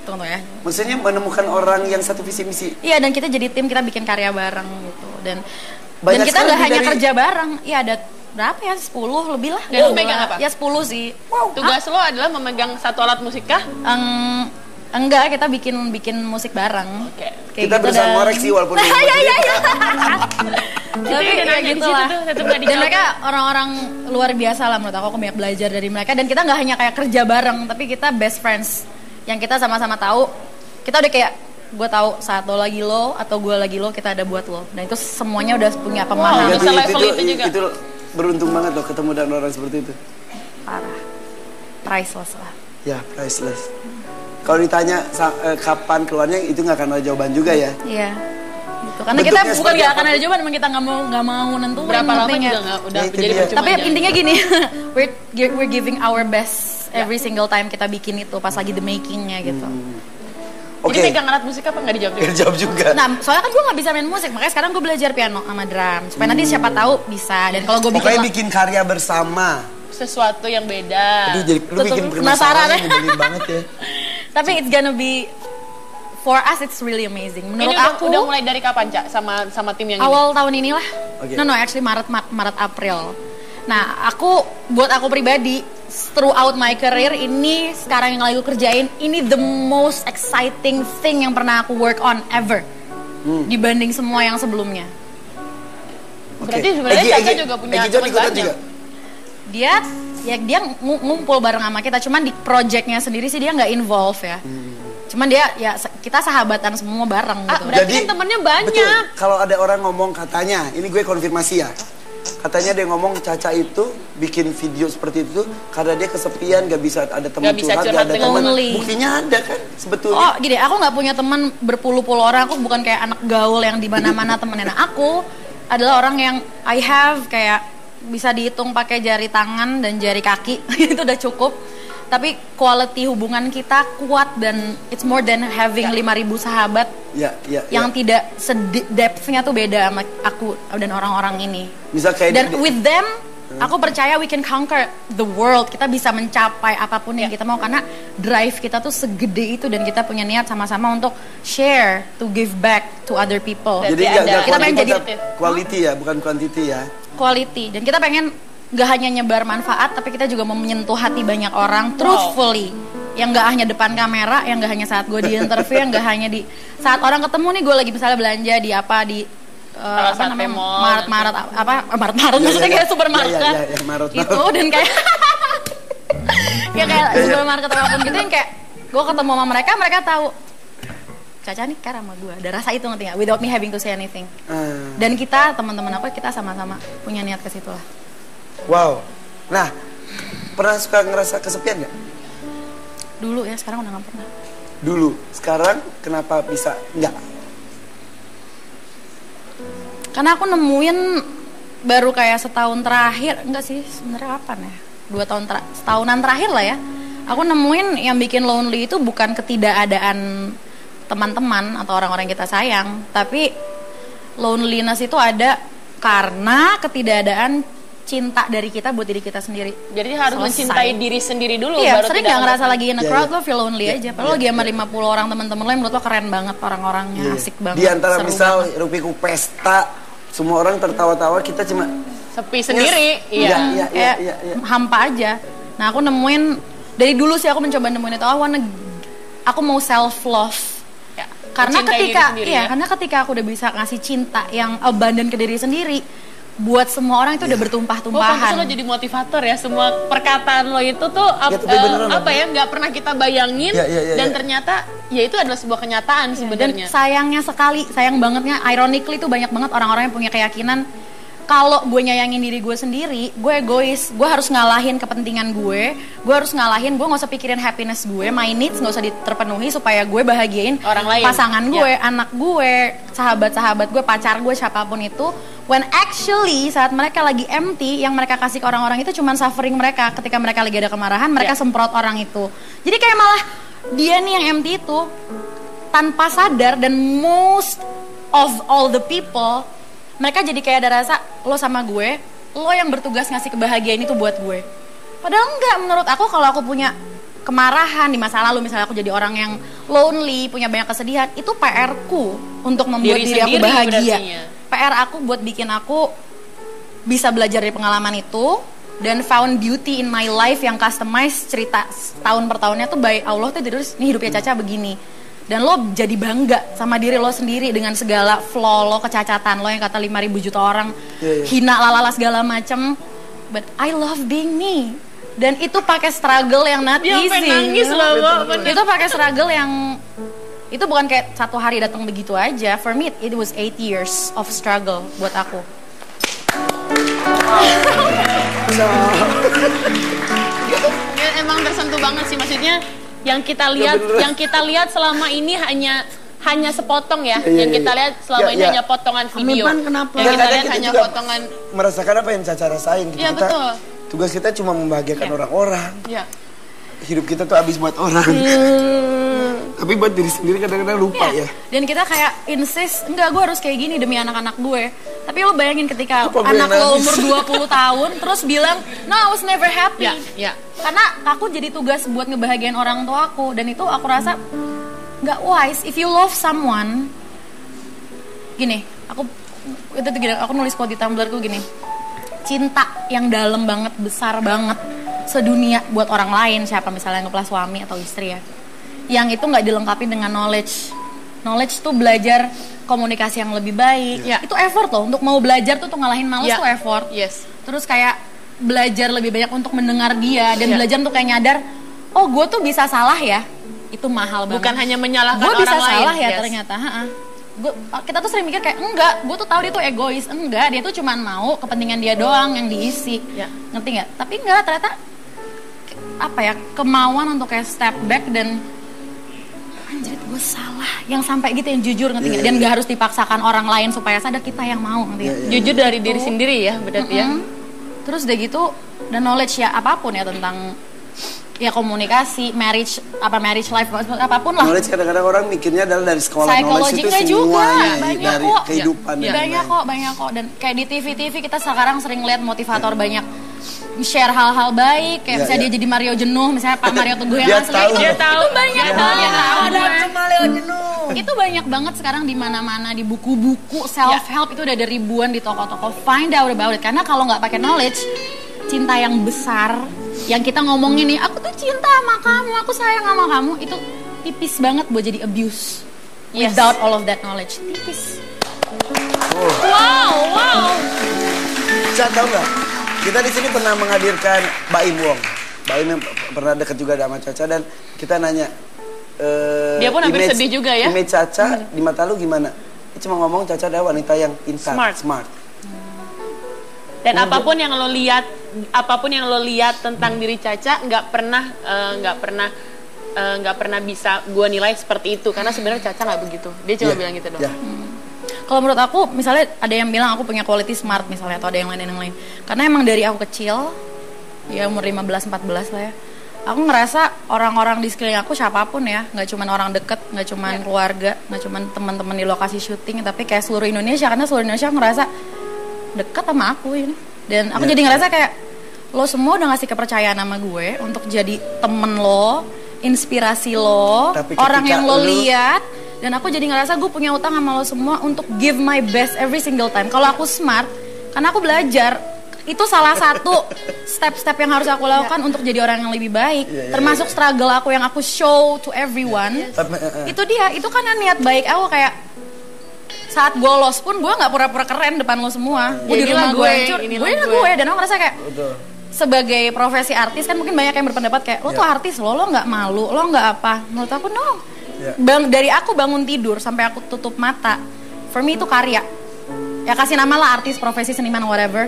Tunggu ya. Maksudnya menemukan orang yang satu visi misi. Iya, dan kita jadi tim, kita bikin karya bareng gitu. Dan Banyak kita sekali nggak hanya dari- kerja bareng. Iya, ada berapa ya? 10 lebih lah. Dan lu megang apa? Ya 10 sih. Tugas lo adalah memegang satu alat musik kah? Enggak, kita bikin musik bareng. Oke. Kayak Kita gitu bersama dan- ngoreksi walaupun belum Iya, iya, iya. Itu Tapi yang kayak nanya di gitu situ lah. tuh, tetep nggak Dan dijawab. mereka orang-orang luar biasa lah menurut aku banyak belajar dari mereka. Dan kita nggak hanya kayak kerja bareng, tapi kita best friends. Yang kita sama-sama tahu, kita udah kayak gue tahu saat lo lagi lo atau gue lagi lo, kita ada buat lo. Dan itu semuanya udah punya pemahaman. Bisa level itu juga. Itu beruntung banget loh ketemu dengan orang seperti itu. Parah, priceless lah. Ya, priceless. Kalau ditanya kapan keluarnya, itu nggak akan ada jawaban juga ya. Iya. Gitu. Karena Bentuknya kita bukan seperti nggak apa, akan ada Bu? jawaban, emang kita nggak mau nentuin. Berapa lama ngerti juga nggak? nggak udah Ya, itu jadi dia. percuma Tapi aja. intinya gini, we're giving our best every single time kita bikin itu pas lagi the makingnya gitu. Oke. Jadi pegang alat musik apa nggak dijawab juga? Jawab juga. Nah, soalnya kan gue nggak bisa main musik, makanya sekarang gue belajar piano sama drum supaya nanti siapa tahu bisa. Dan kalau gue Pokoknya bikin bikin karya bersama. Sesuatu yang beda. Aduh, jadi lu Tetep bikin penasaran penasaran ya. nyebelin banget ya. tapi it's gonna be for us it's really amazing. Ini Menurut udah, aku udah mulai dari kapan, Cak? Sama tim yang ini? awal tahun inilah. Oke. No, actually Maret April. Nah, buat aku pribadi throughout my career ini sekarang yang lagi aku kerjain ini the most exciting thing yang pernah aku work on ever dibanding semua yang sebelumnya. Berarti sebenarnya Caca juga punya Egi John teman ikutan banyak. juga. Dia ngumpul bareng sama kita, cuman di projectnya sendiri sih dia nggak involve ya. Cuman dia ya kita sahabatan semua bareng gitu. Berarti kan temennya banyak. Betul, kalau ada orang ngomong katanya, ini gue konfirmasi ya. Katanya dia ngomong Caca itu bikin video seperti itu karena dia kesepian, gak bisa ada teman Gak bisa curhat, curhat gak ada dengan teman. lonely. Buktinya ada kan sebetulnya. Oh gini, aku nggak punya teman berpuluh-puluh orang. Aku bukan kayak anak gaul yang di mana-mana temenin. Aku adalah orang yang I have kayak bisa dihitung pakai jari tangan dan jari kaki. Itu udah cukup. Tapi quality hubungan kita kuat dan it's more than having 5.000 sahabat yang tidak depth-nya tuh beda sama aku dan orang-orang ini. Misal kayak Dan with them, aku percaya we can conquer the world. Kita bisa mencapai apapun yang kita mau karena drive kita tuh segede itu dan kita punya niat sama-sama untuk share, to give back to other people. Jadi kita pengen jadi quality ya, bukan quantity ya. Quality. Dan kita pengen gak hanya nyebar manfaat, tapi kita juga mau menyentuh hati banyak orang truthfully. Yang gak hanya depan kamera, yang gak hanya saat gue di interview, yang gak hanya di saat orang ketemu nih gue lagi misalnya belanja di apa di apa namanya Maret maksudnya kayak supermarket gitu dan kayak ya kayak supermarket apapun gitu yang kayak gue ketemu sama mereka tahu Caca nih care sama gue, ada rasa itu ngerti gak? Without me having to say anything. Dan kita teman-teman aku kita sama-sama punya niat ke situ lah. Wow. Nah, pernah suka ngerasa kesepian nggak? Dulu ya, sekarang udah nggak pernah. Dulu, sekarang kenapa bisa nggak? Karena aku nemuin baru kayak setahun terakhir, enggak sih sebenarnya kapan ya? Setahunan terakhir lah ya. Aku nemuin yang bikin lonely itu bukan ketidakadaan teman-teman atau orang-orang yang kita sayang, tapi loneliness itu ada karena ketidakadaan cinta dari kita buat diri kita sendiri. Jadi harus mencintai diri sendiri dulu. Iya, baru sering tidak gak ngerasa lagi in a crowd, Iya. lo feel lonely aja. Padahal lagi sama 50 orang teman-teman lo yang menurut lo keren banget orang-orangnya, asik banget. Di antara seru misal banget. Rupiku pesta, semua orang tertawa-tawa, kita cuma sepi sendiri. Iya, kayak hampa aja. Nah, aku nemuin dari dulu sih aku mencoba nemuin itu. Aku mau self love. Ya, Karena mencintai diri ketika sendiri, karena ketika aku udah bisa ngasih cinta yang abundant ke diri sendiri, buat semua orang itu udah Oh, bertumpah-tumpahan. pantas lo jadi motivator ya. Semua perkataan lo itu tuh tapi beneran apa ya, nggak pernah kita bayangin. Dan ternyata ya itu adalah sebuah kenyataan Dan sebenarnya. sayangnya sekali, sayang bangetnya, ironically tuh banyak banget orang-orang yang punya keyakinan kalau gue nyayangin diri gue sendiri, gue egois, gue harus ngalahin kepentingan gue harus ngalahin, gue nggak usah pikirin happiness gue, my needs nggak usah terpenuhi supaya gue bahagiain Orang lain. pasangan gue, anak gue, sahabat-sahabat gue, pacar gue, siapapun itu. When actually saat mereka lagi empty, yang mereka kasih ke orang-orang itu cuma suffering mereka. Ketika mereka lagi ada kemarahan, mereka semprot orang itu. Jadi kayak malah dia nih yang empty itu tanpa sadar, dan most of all the people, mereka jadi kayak ada rasa lo sama gue, lo yang bertugas ngasih kebahagiaan itu buat gue. Padahal enggak, menurut aku kalau aku punya kemarahan di masa lalu, misalnya aku jadi orang yang lonely, punya banyak kesedihan, itu PR-ku untuk membuat diri aku sendiri bahagia. berartinya. PR aku buat bikin aku bisa belajar dari pengalaman itu dan found beauty in my life yang customized cerita tahun per tahunnya tuh by Allah tuh terus nih hidupnya Caca begini. Dan lo jadi bangga sama diri lo sendiri dengan segala flaw lo, kecacatan lo yang kata 5.000 juta orang hina lalala segala macem. But I love being me. Dan itu pakai struggle yang not Dia sampai easy. nangis loh, Bo. Itu pakai struggle yang itu bukan kayak satu hari datang begitu aja. For me it was 8 years of struggle buat aku. Ya, emang tersentuh banget sih, maksudnya yang kita lihat selama ini hanya sepotong ya. Yang kita lihat selama ini hanya potongan video. Amipan kenapa? Yang kita Kadang lihat kita hanya juga potongan. merasakan apa yang Caca rasain gitu. Iya, betul. Tugas kita cuma membahagiakan orang-orang. Ya. Hidup kita tuh habis buat orang. Tapi buat diri sendiri kadang-kadang lupa ya. Dan kita kayak insist, enggak, gue harus kayak gini demi anak-anak gue. Tapi lo bayangin ketika Apa gue anak lo nangis? umur 20 tahun terus bilang, no, I was never happy. Ya. Karena aku jadi tugas buat ngebahagiain orang tua aku. Dan itu aku rasa nggak wise. If you love someone, gini, aku nulis quote di Tumblrku gini, cinta yang dalam banget, besar banget, sedunia buat orang lain, siapa misalnya anggaplah suami atau istri ya, yang itu nggak dilengkapi dengan knowledge tuh belajar komunikasi yang lebih baik. Iya. Itu effort loh, untuk mau belajar tuh ngalahin males Iya. tuh effort. Yes. Terus kayak belajar lebih banyak untuk mendengar dia dan Iya. belajar untuk kayak nyadar, oh gue tuh bisa salah ya. Itu mahal banget. Bukan hanya menyalahkan Gue orang bisa lain. salah ya Yes. ternyata. Kita tuh sering mikir kayak enggak, gue tuh tahu dia tuh egois. Enggak, dia tuh cuman mau kepentingan dia doang yang diisi. Ya. Ngerti nggak? Tapi enggak, ternyata apa ya, kemauan untuk kayak step back dan anjir gue salah, yang sampai gitu, yang jujur, ngerti nggak? Dan nggak harus dipaksakan orang lain supaya sadar, kita yang mau, ngerti nggak? Jujur dari diri sendiri ya, berarti ya. Terus udah gitu, dan knowledge ya apapun ya tentang ya komunikasi, marriage life, apapun lah. Knowledge kadang-kadang orang mikirnya adalah dari sekolah. Knowledge itu Psikologiknya juga semuanya banyak dari kok. kehidupan. Ya. Banyak kok. Dan kayak di TV kita sekarang sering lihat motivator banyak share hal-hal baik, kayak Ya, misalnya ya. dia jadi Mario Jenuh, misalnya Pak Mario Teguh yang Dia asli. tahu. Dia tahu. Itu banyak Dia banget. tahu. Ada cuma Leo jenuh. Itu banyak banget sekarang di mana-mana, di buku-buku self help itu udah ada ribuan di toko-toko. Find out about it, karena kalau nggak pakai knowledge, cinta yang besar yang kita ngomongin nih, aku tuh cinta sama kamu, aku sayang sama kamu, itu tipis banget buat jadi abuse. Yes. Without all of that knowledge, tipis. Wow. Cak, tahu nggak? Kita di sini pernah menghadirkan Mbak Im Wong. Mbak Im yang pernah dekat juga sama Caca, dan kita nanya. Dia pun hampir sedih juga ya. Image Caca di mata lu gimana? Dia cuma ngomong Caca adalah wanita yang pintar, smart. Dan apapun yang lo lihat tentang diri Caca, nggak pernah bisa gue nilai seperti itu, karena sebenarnya Caca nggak begitu. Dia cuma bilang gitu doang. Yeah. Kalau menurut aku, misalnya ada yang bilang aku punya quality smart misalnya, atau ada yang lain. Karena emang dari aku kecil, ya umur 15-14 lah ya, aku ngerasa orang-orang di sekeliling aku siapapun ya, nggak cuma orang deket, nggak cuma keluarga, nggak cuma teman-teman di lokasi syuting, tapi kayak seluruh Indonesia, karena seluruh Indonesia ngerasa deket sama aku ini. Dan aku jadi ngerasa kayak lo semua udah ngasih kepercayaan sama gue untuk jadi temen lo, inspirasi lo, Tapi orang ketika yang lo lu- lihat. Dan aku jadi ngerasa gue punya utang sama lo semua untuk give my best every single time. Kalau aku smart, karena aku belajar, itu salah satu step-step yang harus aku lakukan untuk jadi orang yang lebih baik. Termasuk struggle aku yang aku show to everyone. Itu dia, itu kan niat baik aku, kayak saat gue lost pun gue nggak pura-pura keren depan lo semua. Gue di Inilah rumah gue gue, hancur, inilah gue gue. dan aku ngerasa kayak sebagai profesi artis kan mungkin banyak yang berpendapat kayak lo tuh artis, lo nggak malu, lo nggak apa. Menurut aku no. Dari aku bangun tidur sampai aku tutup mata, for me itu karya. Ya kasih nama lah artis, profesi, seniman, whatever.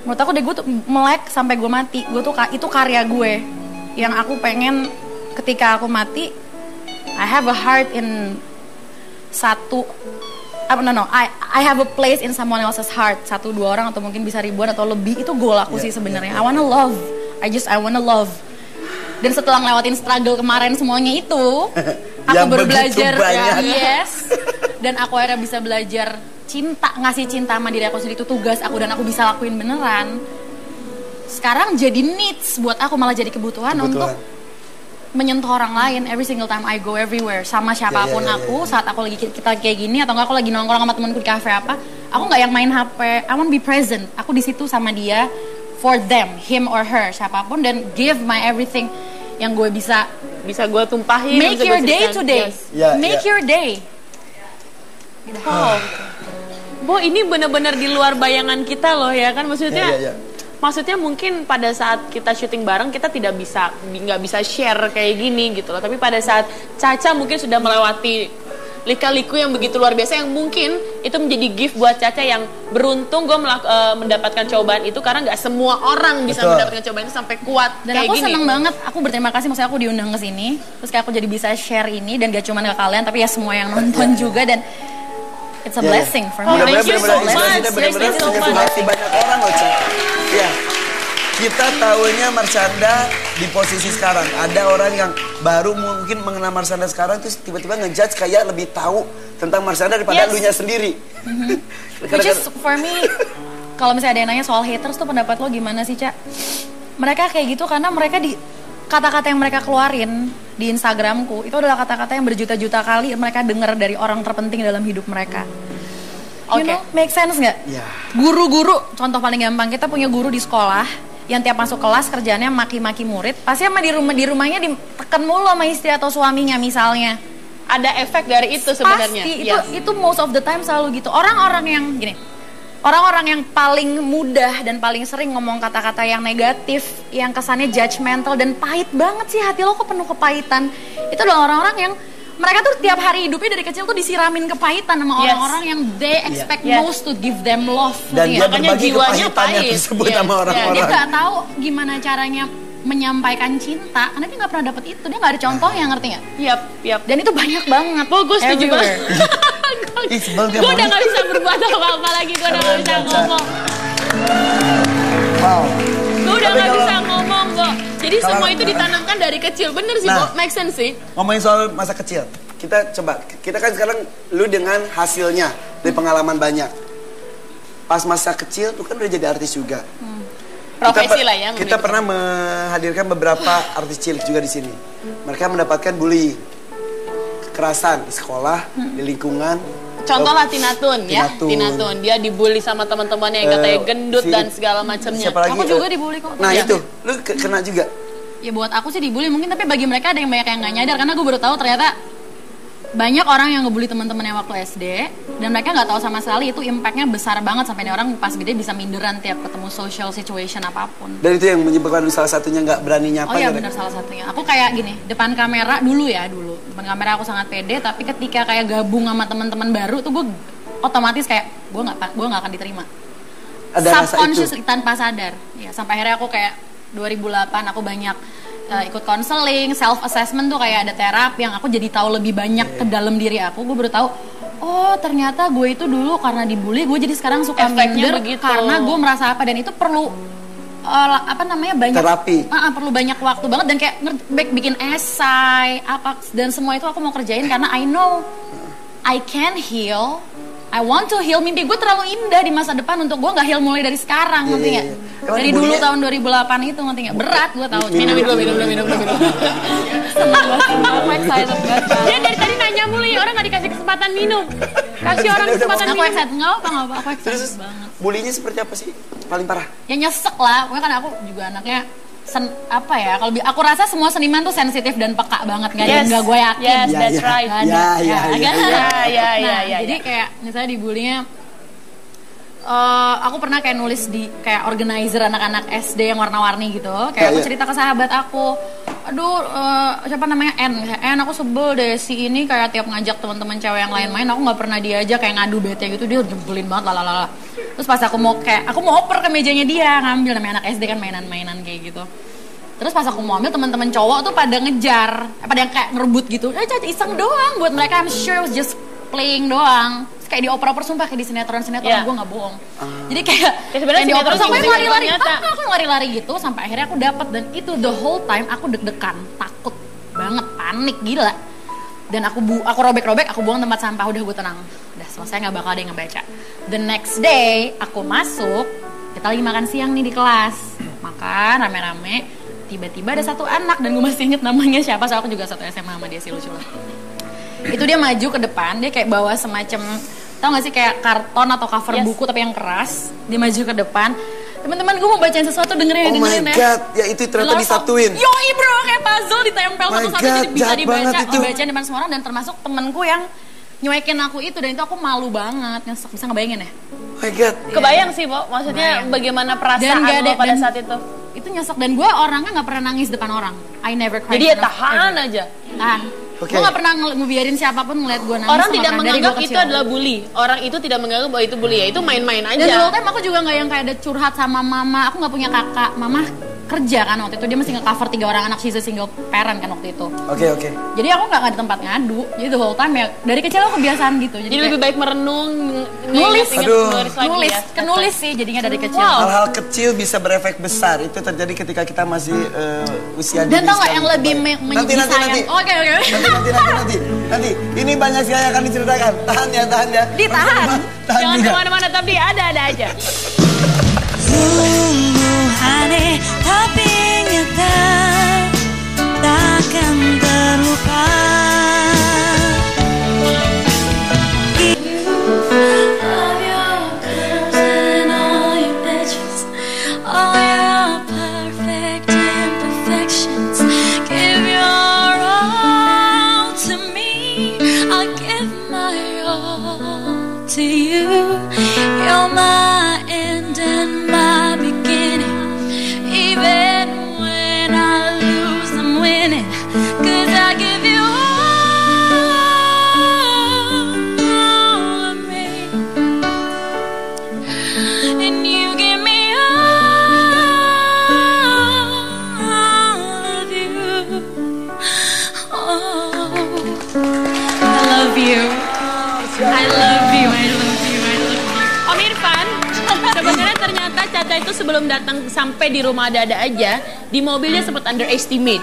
Menurut aku deh, gue tuh melek sampai gue mati. Gue tuh itu karya gue yang aku pengen ketika aku mati, I have a heart in I have a place in someone else's heart. 1-2 orang atau mungkin bisa ribuan atau lebih, itu goal aku sih sebenarnya. I wanna love. I wanna love. Dan setelah ngelewatin struggle kemarin semuanya itu, aku Yang baru begitu belajar, banyak. yes. Dan aku akhirnya bisa belajar cinta, ngasih cinta sama diri aku sendiri, itu tugas aku dan aku bisa lakuin beneran. Sekarang jadi needs buat aku, malah jadi kebutuhan. Untuk menyentuh orang lain every single time I go everywhere, sama siapapun aku. Saat aku lagi kita kayak gini, atau enggak aku lagi nongkrong sama temanku di kafe apa, aku nggak yang main HP. I want be present. Aku di situ sama dia, for them, him or her, siapapun, dan give my everything yang gue bisa gue tumpahin. make bisa your gue day ceritakan. today. Ya, Make ya. your day. Bo, ini benar-benar di luar bayangan kita loh ya kan, maksudnya. Ya. Maksudnya mungkin pada saat kita syuting bareng kita nggak bisa share kayak gini gitu loh. Tapi pada saat Caca mungkin sudah melewati lika-liku yang begitu luar biasa, yang mungkin itu menjadi gift buat Caca, yang beruntung gue mendapatkan cobaan itu, karena nggak semua orang bisa mendapatkan cobaan itu sampai kuat Dan kayak aku gini. seneng banget, aku berterima kasih maksudnya aku diundang ke sini, terus kayak aku jadi bisa share ini, dan gak cuma ke kalian tapi ya semua yang nonton juga, dan it's a blessing for me. Thank you so much. Benar-benar Thank you so much. inspirasi banyak orang loh, Cak. Ya. Kita tahunya Marshanda di posisi sekarang. Ada orang yang baru mungkin mengenal Marshanda sekarang, terus tiba-tiba ngejudge kayak lebih tahu tentang Marshanda daripada lunya sendiri. Which is for me, kalau misalnya ada yang nanya soal haters tuh pendapat lo gimana sih, Cak? Mereka kayak gitu karena mereka kata-kata yang mereka keluarin di Instagramku itu adalah kata-kata yang berjuta-juta kali mereka dengar dari orang terpenting dalam hidup mereka. You know, make sense nggak? Yeah. Guru-guru, contoh paling gampang, kita punya guru di sekolah yang tiap masuk kelas kerjaannya maki-maki murid, pasti sama di rumahnya ditekan mulu sama istri atau suaminya misalnya. ada efek dari itu sebenarnya. Pasti, Yes. itu most of the time selalu gitu. Orang-orang yang gini, orang-orang yang paling mudah dan paling sering ngomong kata-kata yang negatif, yang kesannya judgmental dan pahit banget sih, hati lo kok penuh kepahitan. Itu adalah orang-orang yang mereka tuh tiap hari hidupnya dari kecil tuh disiramin kepahitan sama orang-orang yang they expect Yes. most to give them love. Dan dia Makanya berbagi jiwanya kepahitannya pahit. tersebut Yes. sama Dia orang-orang. nggak tahu gimana caranya menyampaikan cinta, karena dia nggak pernah dapet itu, dia nggak ada contohnya, ngerti nggak? Yap. Dan itu banyak banget. Gue setuju Everywhere. banget. Ih, sebel dia Gue udah banget. gak bisa berbuat apa-apa lagi. Gue udah gak bisa ngomong. Wow. Gue udah Tapi gak kalau- bisa ngomong, Bo. Jadi Kalau- semua itu ditanamkan dari kecil. Bener sih, Nah. Bo. Make sense sih. Ngomongin soal masa kecil, kita kan sekarang lu dengan hasilnya dari pengalaman banyak. Pas masa kecil tuh kan udah jadi artis juga. Profesi lah ya. Kita pernah menghadirkan beberapa artis cilik juga di sini. Mereka mendapatkan bullying, kekerasan di sekolah, di lingkungan. Contoh lah Tinatun ya. Tinatun. Tinatun. Dia dibully sama teman-temannya yang katanya gendut dan segala macamnya. Siapa lagi? Aku juga dibully kok. Nah Ya. itu, lu kena juga. Ya buat aku sih dibully mungkin, tapi bagi mereka ada yang banyak yang nggak nyadar, karena gue baru tahu ternyata banyak orang yang ngebully teman-temannya waktu SD dan mereka nggak tahu sama sekali itu impactnya besar banget sampai orang pas gede bisa minderan tiap ketemu social situation apapun. Dan itu yang menyebabkan lu salah satunya nggak berani nyapa. Oh iya gitu. benar, salah satunya. Aku kayak gini, depan kamera dulu depan kamera aku sangat pede, tapi ketika kayak gabung sama teman-teman baru tuh gue otomatis kayak gue nggak akan diterima. Ada rasa itu. Subconsciously tanpa sadar. Ya sampai akhirnya aku kayak 2008 aku banyak ikut konseling, self assessment tuh kayak ada terapi yang aku jadi tahu lebih banyak ke dalam diri aku. Gue baru tahu, oh ternyata gue itu dulu karena dibully gue jadi sekarang suka Efeknya minder begitu. karena gue merasa apa, dan itu perlu banyak Terapi. perlu banyak waktu banget dan kayak bikin esai apa dan semua itu aku mau kerjain karena I know I can heal. I want to heal. Mimpi gue terlalu indah di masa depan untuk gue nggak heal mulai dari sekarang, ngerti nggak? Emang Dari dibully dulu ya? tahun 2008 itu, ngerti nggak? Berat gue tahu. Minum. Seneng banget, aku excited banget. Dia dari tadi nanya mulu ya, orang gak dikasih kesempatan minum. Kasih orang kesempatan Aku minum. excited, nggak apa, aku excited Terus banget. bullyingnya seperti apa sih? Paling parah? Ya nyesek lah, pokoknya kan aku juga anaknya kalau aku rasa semua seniman tuh sensitif dan peka banget, nggak gue yakin. Yes, Ya, that's ya. right. Nggak ada. Ya. Nah, jadi kayak misalnya di bullyingnya, aku pernah kayak nulis di kayak organizer anak-anak SD yang warna-warni gitu. Kayak aku cerita ke sahabat aku, aduh siapa namanya N, aku sebel deh si ini kayak tiap ngajak teman-teman cewek yang lain main, aku nggak pernah diajak, kayak ngadu bete gitu, dia jebelin banget lalalala. Terus pas aku mau oper ke mejanya dia ngambil, namanya anak SD kan mainan-mainan kayak gitu. Terus pas aku mau ambil, teman-teman cowok tuh pada ngejar, pada yang kayak ngerebut gitu. Iseng doang buat mereka, I'm sure it was just playing doang. Terus kayak di oper-oper, sumpah kayak di sinetron Yeah. gue nggak bohong. Jadi kayak sebenarnya di oper sinetron sampai juga lari-lari, ternyata. aku lari-lari gitu sampai akhirnya aku dapat, dan itu the whole time aku deg-degan, takut banget, panik gila. Dan aku robek-robek, aku buang tempat sampah, udah gue tenang. Udah selesai, nggak bakal ada yang ngebaca. The next day aku masuk, kita lagi makan siang nih di kelas, makan rame-rame. Tiba-tiba ada satu anak, dan gue masih inget namanya siapa, soalnya aku juga satu SMA sama dia sih, lucu lah. Itu dia maju ke depan, dia kayak bawa semacam, tau gak sih kayak karton atau cover buku tapi yang keras. Dia maju ke depan, teman-teman gue mau bacain sesuatu, dengerin Oh my ya. god, ya itu ternyata disatuin. Yoi bro, kayak puzzle ditempel My satu-satu, God, jadi bisa jahat banget itu. dibacain depan semua orang, dan termasuk temenku yang nyuekin aku itu, dan itu aku malu banget, nyesek, bisa ngebayangin ya? Oh my god. Kebayang sih, Bo. Maksudnya bagaimana perasaan nggak lo pada dan saat itu. Itu nyesek, dan gue orangnya nggak pernah nangis depan orang. I never cry. Jadi ya tahan aja. Tahan. Oke. Gue gak pernah ngebiarin siapapun ngeliat gue nangis. Orang nggak tidak pernah, dari menganggap gue itu kecil. adalah bully. Orang itu tidak menganggap bahwa itu bully, ya itu main-main Dan the whole aja. time aku juga gak yang kayak ada curhat sama mama. Aku gak punya kakak. Mama kerja kan waktu itu, dia mesti nge-cover 3 orang anak, she's a single parent kan waktu itu. Oke. Jadi aku gak ada tempat ngadu. Jadi the whole time ya, dari kecil aku kebiasaan gitu. Jadi kayak lebih baik merenung, Nulis. Aduh. nulis lagi ya. Kenulis sih jadinya dari kecil. Wow. Hal-hal kecil bisa berefek besar. Itu terjadi ketika kita masih usia dini. Dan tau gak sekali. yang lebih Nanti. disayang? Oke. Nanti. Ini banyak sekali yang akan diceritakan. Tahan ya. Ditahan. Tahan Jangan juga. kemana-mana, tapi ada aja. Sungguh aneh tapi nyata, takkan terlupa. Love your curves and all your edges, all your perfect imperfections. Give your all to me. You're my end and my beginning. Even when I lose, I'm winning. 'Cause I give you all of me, and you give me all of you. Oh, I love you. I love you. I love you. I love you. Om Irfan, sebenarnya ternyata Caca itu sebelum datang sampai di rumah Dada aja, di mobilnya sempat underestimate.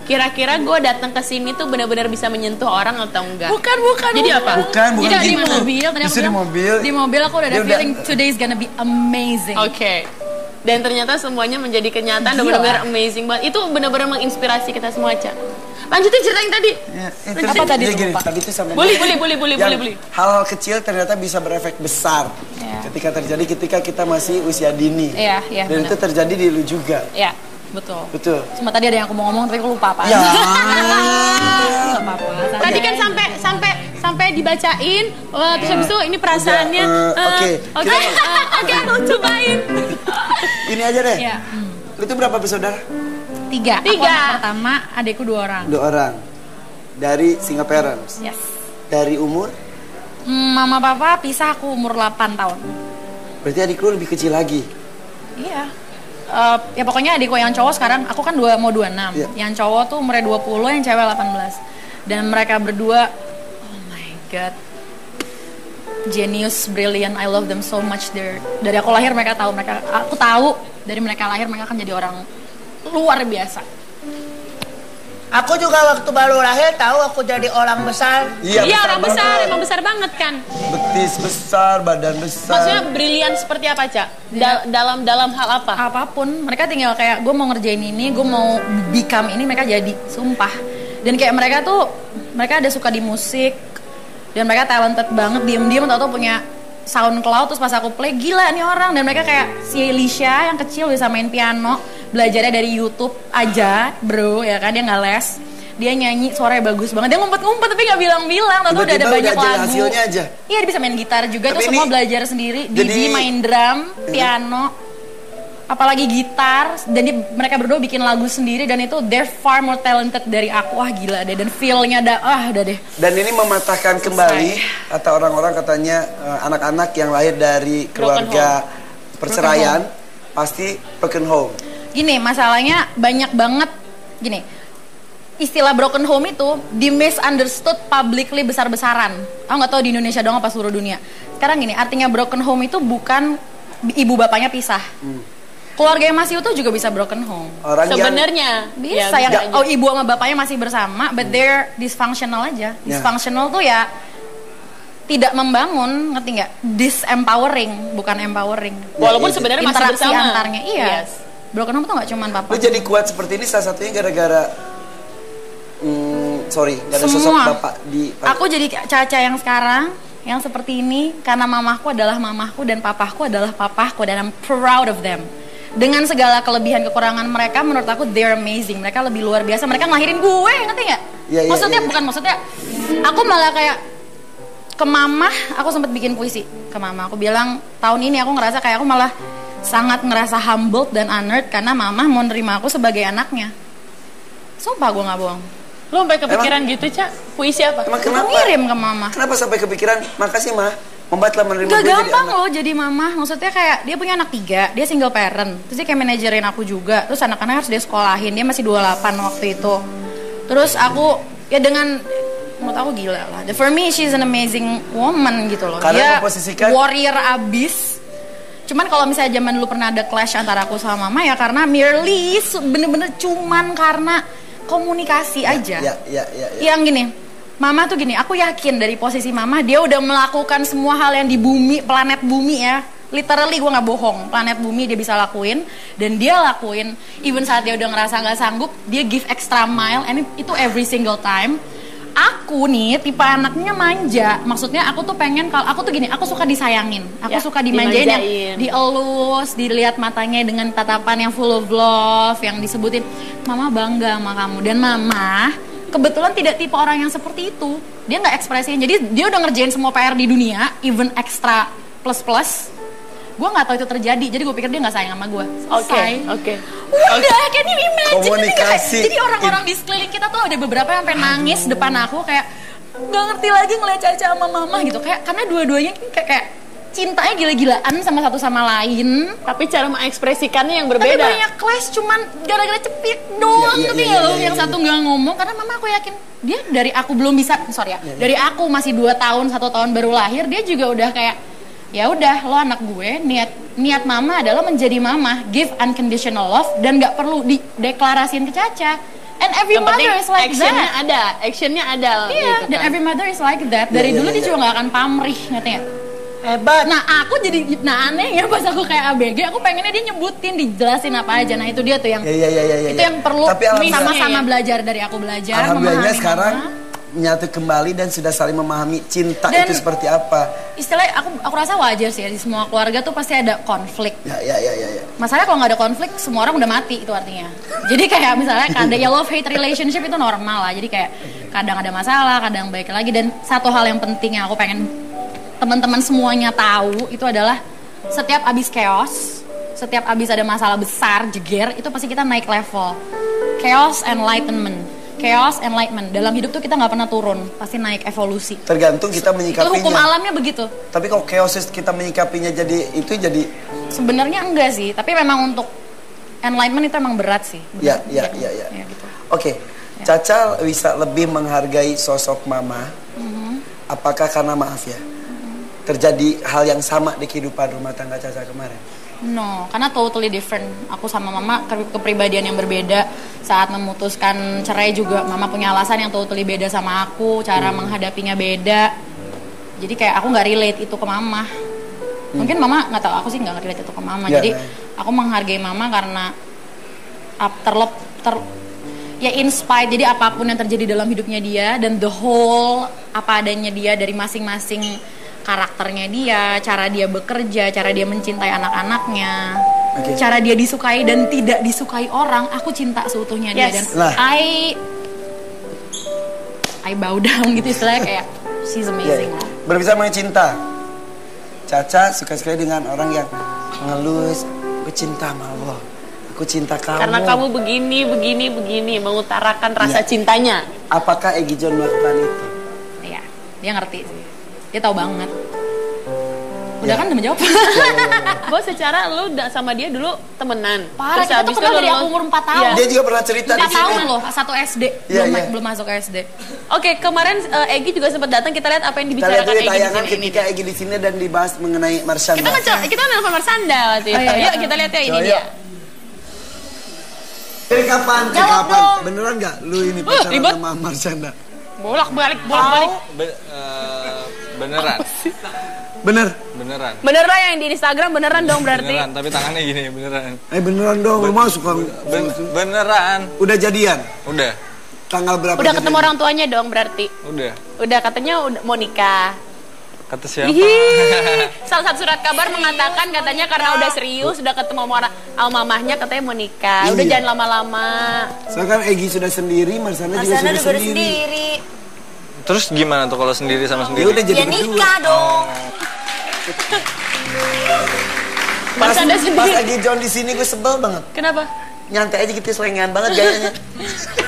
Kira-kira gue datang ke sini tuh benar-benar bisa menyentuh orang atau enggak? Bukan. Jadi apa? Bukan Jadi di gitu. mobil, tadi aku Justru di bilang, mobil. Di mobil aku udah ada Dia udah- feeling today is gonna be amazing. Oke. Dan ternyata semuanya menjadi kenyataan dan Gila. benar-benar amazing banget. Itu benar-benar menginspirasi kita semua, Ca. Lanjutin cerita yang tadi. Ya, Apa tadi ya, tuh, gini, Pak? tadi tuh sampai Boleh. Yang hal-hal kecil ternyata bisa berefek besar Iya. ketika terjadi ketika kita masih usia dini. Iya, Dan benar. itu terjadi di lu juga. Ya, betul. Betul. Cuma tadi ada yang aku mau ngomong tapi aku lupa apa. Ya. Nggak apa-apa. Tadi kan sampai dibacain, terus habis itu ini perasaannya. Oke. Oke, aku cobain. Ini aja deh. Ya. Lu tuh berapa bersaudara? 3. Aku Tiga. anak pertama, adekku 2 orang. 2 orang. Dari single parents. Yes. Dari umur? Mama papa pisah aku umur 8 tahun. Berarti adik lu lebih kecil lagi. Iya. Ya pokoknya adikku yang cowok sekarang, aku kan mau 26. Iya. Yang cowok tuh umurnya 20, yang cewek 18. Dan mereka berdua, oh my god, genius, brilliant, I love them so much. Dari aku lahir aku tahu dari mereka lahir mereka akan jadi orang luar biasa. Aku juga waktu baru lahir tahu aku jadi orang besar. Iya, orang besar, emang besar banget kan. Betis besar, badan besar. Maksudnya brilian seperti apa, Ca? Dalam hal apa? Apapun, mereka tinggal kayak gue mau ngerjain ini, gue mau become ini, mereka jadi, sumpah. Dan kayak mereka ada suka di musik, dan mereka talented banget, diem-diem tau-tau punya SoundCloud, terus pas aku play, gila nih orang. Dan mereka kayak si Elisha yang kecil bisa main piano, belajarnya dari YouTube aja, bro, ya kan, dia nggak les. Dia nyanyi, suaranya bagus banget. Dia ngumpet-ngumpet tapi nggak bilang-bilang, tau-tau udah ada Tiba-tiba banyak udah jadi lagu. hasilnya aja. Iya, dia bisa main gitar juga, Tapi itu semua ini- belajar sendiri. jadi- Didi main drum, piano, apalagi gitar. Dan mereka berdua bikin lagu sendiri, dan itu they're far more talented dari aku. Wah gila deh, dan feel-nya udah deh. Dan ini mematahkan kembali atau orang-orang katanya anak-anak yang lahir dari keluarga perceraian pasti broken home. Gini, masalahnya banyak banget gini. Istilah broken home itu di misunderstood publicly besar-besaran. Aku nggak tahu di Indonesia doang apa seluruh dunia. Sekarang gini, artinya broken home itu bukan ibu bapaknya pisah. Keluarga yang masih utuh juga bisa broken home. Orang Sebenarnya Bisa ya, yang ibu sama bapaknya masih bersama, but they're dysfunctional aja. Dysfunctional tuh ya tidak membangun, ngerti nggak? Disempowering, bukan empowering. walaupun sebenarnya masih Interaksi bersama. antarnya, iya. Yes. Broken home tuh nggak cuman papa. Lu jadi kuat seperti ini salah satunya gara-gara gak ada sosok Semua. bapak di. Aku jadi Caca yang sekarang, yang seperti ini karena mamahku adalah mamahku dan papahku adalah papahku, dan I'm proud of them. Dengan segala kelebihan kekurangan mereka, menurut aku they're amazing. Mereka lebih luar biasa. Mereka ngelahirin gue, ngerti nggak? Iya, iya, maksudnya iya. bukan maksudnya. Aku malah kayak ke mama, aku sempat bikin puisi ke mama. Aku bilang tahun ini aku ngerasa kayak aku malah sangat ngerasa humbled dan honored karena mama mau nerima aku sebagai anaknya. Sumpah gue nggak bohong. Lo sampai kepikiran gitu, Ca? Puisi apa? Emang Aku kenapa? ngirim ke mama. Kenapa sampai kepikiran? Makasih mah, membuatlah menerima Gak gue jadi gampang anak. loh jadi mama. Maksudnya kayak dia punya anak 3, dia single parent. Terus dia kayak manajerin aku juga. Terus anak-anak harus dia sekolahin. Dia masih 28 waktu itu. Terus aku ya dengan, menurut aku gila lah. For me she's an amazing woman gitu loh. Karena Dia memposisikan- warrior abis. Cuman kalau misalnya zaman dulu pernah ada clash antara aku sama mama ya karena merely bener-bener cuman karena komunikasi aja. Ya. Yang gini, mama tuh gini, aku yakin dari posisi mama dia udah melakukan semua hal yang di bumi, planet bumi ya. Literally gue nggak bohong, planet bumi dia bisa lakuin dan dia lakuin. Even saat dia udah ngerasa nggak sanggup, dia give extra mile, and itu every single time. Aku nih tipe anaknya manja. Maksudnya aku tuh pengen, kalau aku tuh gini, aku suka disayangin, aku Ya, suka dimanjain, yang dimanjain. dielus, dilihat matanya dengan tatapan yang full of love, yang disebutin mama bangga sama kamu. Dan mama kebetulan tidak tipe orang yang seperti itu. Dia nggak ekspresiin. Jadi dia udah ngerjain semua PR di dunia, even extra plus. Gue nggak tahu itu terjadi, jadi gue pikir dia nggak sayang sama gue. Oke. Udah, kayak ini imagine. Komunikasi. Jadi orang-orang di sekeliling kita tuh ada beberapa yang sampai nangis depan aku kayak nggak ngerti lagi ngeliat Caca sama Mama gitu. Kayak karena dua-duanya kayak cintanya gila-gilaan sama satu sama lain. Tapi cara mengekspresikannya yang berbeda. Tapi banyak clash cuman gara-gara cepit doang. Tapi yang satu nggak ngomong karena Mama aku yakin dia dari aku belum bisa, dari aku masih 2 tahun, 1 tahun baru lahir, dia juga udah kayak ya udah lo anak gue, niat Mama adalah menjadi Mama, give unconditional love dan nggak perlu dideklarasiin ke Caca. And every mother is like that. Actionnya ada. Iya, gitu dan kan. every mother is like that. Dari dulu dia juga nggak akan pamrih, ngerti nggak? Hebat. Nah aku jadi, anehnya pas aku kayak ABG, aku pengennya dia nyebutin, dijelasin apa aja. Nah itu dia tuh yang, itu yang perlu sama-sama belajar dari aku belajar. Alhamdulillah memahami sekarang Mama. menyatu kembali dan sudah saling memahami cinta Dan itu seperti apa. Istilahnya aku rasa wajar sih ya, di semua keluarga tuh pasti ada konflik. Ya. Masalahnya kalau nggak ada konflik, semua orang udah mati itu artinya. Jadi kayak misalnya ada ya love hate relationship itu normal lah. Jadi kayak kadang ada masalah, kadang baik lagi. Dan satu hal yang penting yang aku pengen teman-teman semuanya tahu itu adalah setiap abis chaos, setiap abis ada masalah besar, jeger, itu pasti kita naik level. Chaos enlightenment. Dalam hidup tuh kita nggak pernah turun, pasti naik evolusi. Tergantung kita menyikapinya. Itu hukum alamnya begitu. Tapi kalau chaos kita menyikapinya jadi Sebenarnya enggak sih, tapi memang untuk enlightenment itu emang berat sih. Ya. Gitu. Oke. Caca bisa lebih menghargai sosok Mama. Apakah karena maaf ya? Terjadi hal yang sama di kehidupan rumah tangga Caca kemarin? No, karena totally different. Aku sama Mama kepribadian yang berbeda. Saat memutuskan cerai juga Mama punya alasan yang totally beda sama aku. Cara menghadapinya beda. Jadi kayak aku nggak relate itu ke Mama. Mungkin Mama nggak tahu, aku sih nggak relate itu ke Mama. Jadi aku menghargai Mama karena ya inspired. Jadi apapun yang terjadi dalam hidupnya dia dan the whole apa adanya dia dari masing-masing karakternya dia, cara dia bekerja, cara dia mencintai anak-anaknya, cara dia disukai dan tidak disukai orang, aku cinta seutuhnya dia dan I bow down gitu istilahnya kayak she's amazing lah. Berbicara mengenai cinta, Caca suka sekali dengan orang yang ngelus, aku cinta sama lo, aku cinta kamu. Karena kamu begini, mengutarakan rasa cintanya. Apakah Egy John melakukan itu? Iya, dia ngerti sih. Dia tahu banget. Udah kan udah menjawab. Gue secara lu sama dia dulu temenan. Parah, kita tuh kenal dari aku umur 4 tahun. Dia juga pernah cerita di 4 tahun loh, 1 SD. Belum masuk SD. Oke, kemarin Egy juga sempat datang, kita lihat apa yang Kita dibicarakan lihat Egy di tayangan sini. ketika Egy di sini dan dibahas mengenai Marshanda. Kita nelfon Marshanda waktu itu. Yuk kita lihat ya ini dia. Dari kapan? Beneran nggak lu ini pacaran sama Marshanda? Bolak-balik. Beneran. Beneran. Beneran yang di Instagram beneran dong berarti. Beneran, tapi tangannya gini beneran. Beneran dong, lu masuk kan? Beneran. Udah jadian? Udah. Tanggal berapa? Udah ketemu orang tuanya dong berarti. Udah katanya mau nikah. Kata siapa? Salah satu surat kabar mengatakan katanya karena udah serius, udah ketemu sama mamahnya katanya mau nikah. Udah jangan lama-lama. Soalnya kan Egy sudah sendiri, Marshanda juga sudah sendiri. Terus gimana tuh kalau sendiri sama sendiri? Ya udah jadi nikah dong. Pas Egy John di sini gue sebel banget. Kenapa? Nyantai aja gitu, selengean banget gayanya.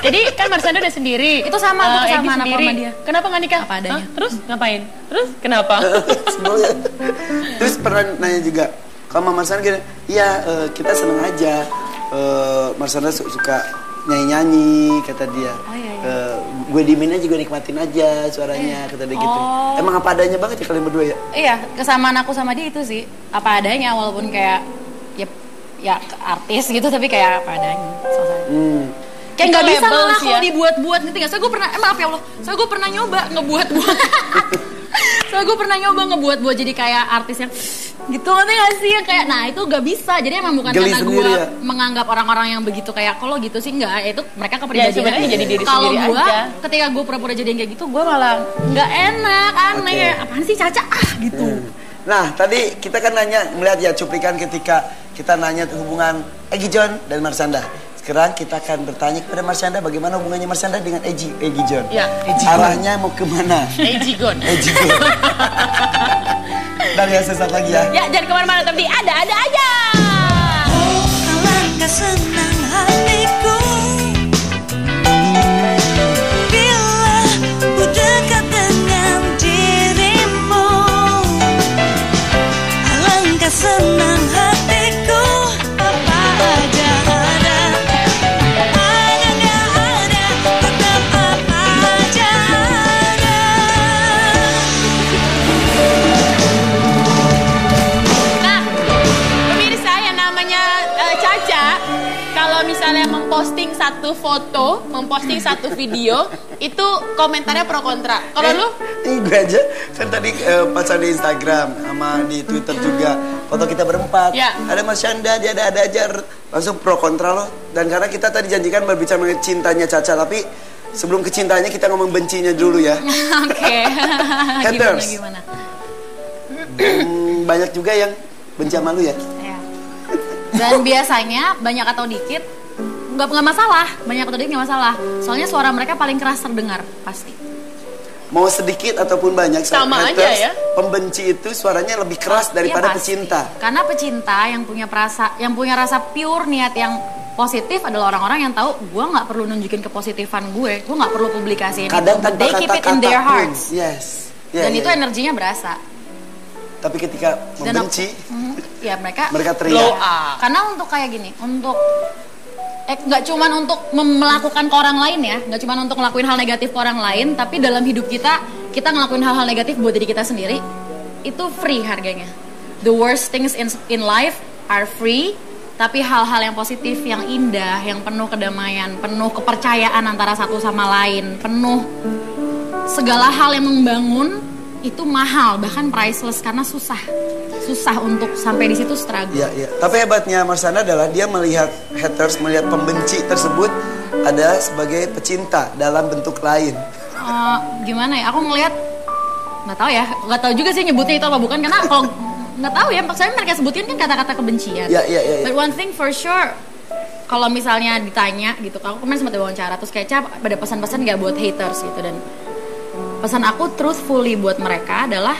Jadi kan Marshanda udah sendiri. Itu sama Egy anak sendiri. sama dia. Kenapa nggak nikah? Apa adanya. Terus ngapain? Terus kenapa? Terus pernah nanya juga, kalau Mama Marshanda gini, iya kita seneng aja. Marshanda suka nyanyi-nyanyi, kata dia. Gue diemin aja, gue nikmatin aja suaranya, kata dia gitu. Emang apa adanya banget ya kalian berdua ya? Iya, kesamaan aku sama dia itu sih. Apa adanya, walaupun kayak ya artis gitu, tapi kayak apa adanya. Kayak nggak bisa lah kalau dibuat-buat gitu. Soalnya gue pernah, maaf ya Allah, soalnya gue pernah nyoba ngebuat-buat. Soalnya gue pernah nyoba ngebuat-buat jadi kayak artis yang gitu, ngerti gak sih? Kayak, nah itu gak bisa. Jadi emang bukan karena gue menganggap orang-orang yang begitu kayak, kalau gitu sih enggak. Itu mereka kepribadian. Ya, jadi diri kalau sendiri gue, aja. ketika gue pura-pura jadi kayak gitu, gue malah gak enak, aneh. Apaan sih Caca? Gitu. Nah, tadi kita kan melihat ya cuplikan ketika kita nanya hubungan Egy John dan Marshanda. Sekarang kita akan bertanya kepada Marshanda bagaimana hubungannya Marshanda dengan Egy John. Ya, Arahnya mau kemana? Egy John. Dan yang sesaat lagi ya. Ya, jangan kemana-mana, tapi ada aja. Oh, alangkah senang hatiku bila ku dekat dengan dirimu. Alangkah senang hatiku apa aja ada, ada nggak ada, tetap apa aja ada. Nah, pemirsa yang namanya Caca, kalau misalnya memposting satu foto, memposting satu video, itu komentarnya pro kontra. Kalau lu? Gue aja kan tadi pas di Instagram sama di Twitter juga foto kita berempat. Ya. Ada Mas Syanda, dia ada aja langsung pro kontra loh. Dan karena kita tadi janjikan berbicara mengenai cintanya Caca, tapi sebelum ke cintanya kita ngomong bencinya dulu ya. Oke. Haters. Gimana? Banyak juga yang benci sama lu ya. Ya. Dan biasanya banyak atau dikit nggak masalah, banyak atau dikit nggak masalah. Soalnya suara mereka paling keras terdengar pasti. Mau sedikit ataupun banyak Sama haters, aja ya. Pembenci itu suaranya lebih keras daripada Iya, pasti. pecinta. Karena pecinta yang punya rasa pure niat yang positif adalah orang-orang yang tahu gue nggak perlu nunjukin kepositifan gue nggak perlu publikasiin Kadang itu, but tanpa they keep it in kata-kata their pun. hearts. Yes. Ya, Dan ya, itu ya. energinya berasa. Tapi ketika Dan membenci, ya mereka teriak. Blow up. Karena untuk kayak gini, untuk nggak cuman untuk melakukan ke orang lain ya, nggak cuman untuk ngelakuin hal negatif ke orang lain, tapi dalam hidup kita ngelakuin hal-hal negatif buat diri kita sendiri, itu free harganya. The worst things in life are free, tapi hal-hal yang positif, yang indah, yang penuh kedamaian, penuh kepercayaan antara satu sama lain, penuh segala hal yang membangun, itu mahal, bahkan priceless karena susah untuk sampai di situ struggle. Ya, ya. Tapi hebatnya Marsanda adalah dia melihat haters, melihat pembenci tersebut ada sebagai pecinta dalam bentuk lain. Gimana ya? Aku ngelihat nggak tahu juga sih nyebutnya itu apa bukan, karena kalau nggak tahu ya, maksudnya mereka sebutin kan kata-kata kebencian. Ya, ya, ya, ya. But one thing for sure, kalau misalnya ditanya gitu, aku kemarin sempat diwawancara terus kayak pada pesan-pesan nggak buat haters gitu, dan pesan aku truthfully buat mereka adalah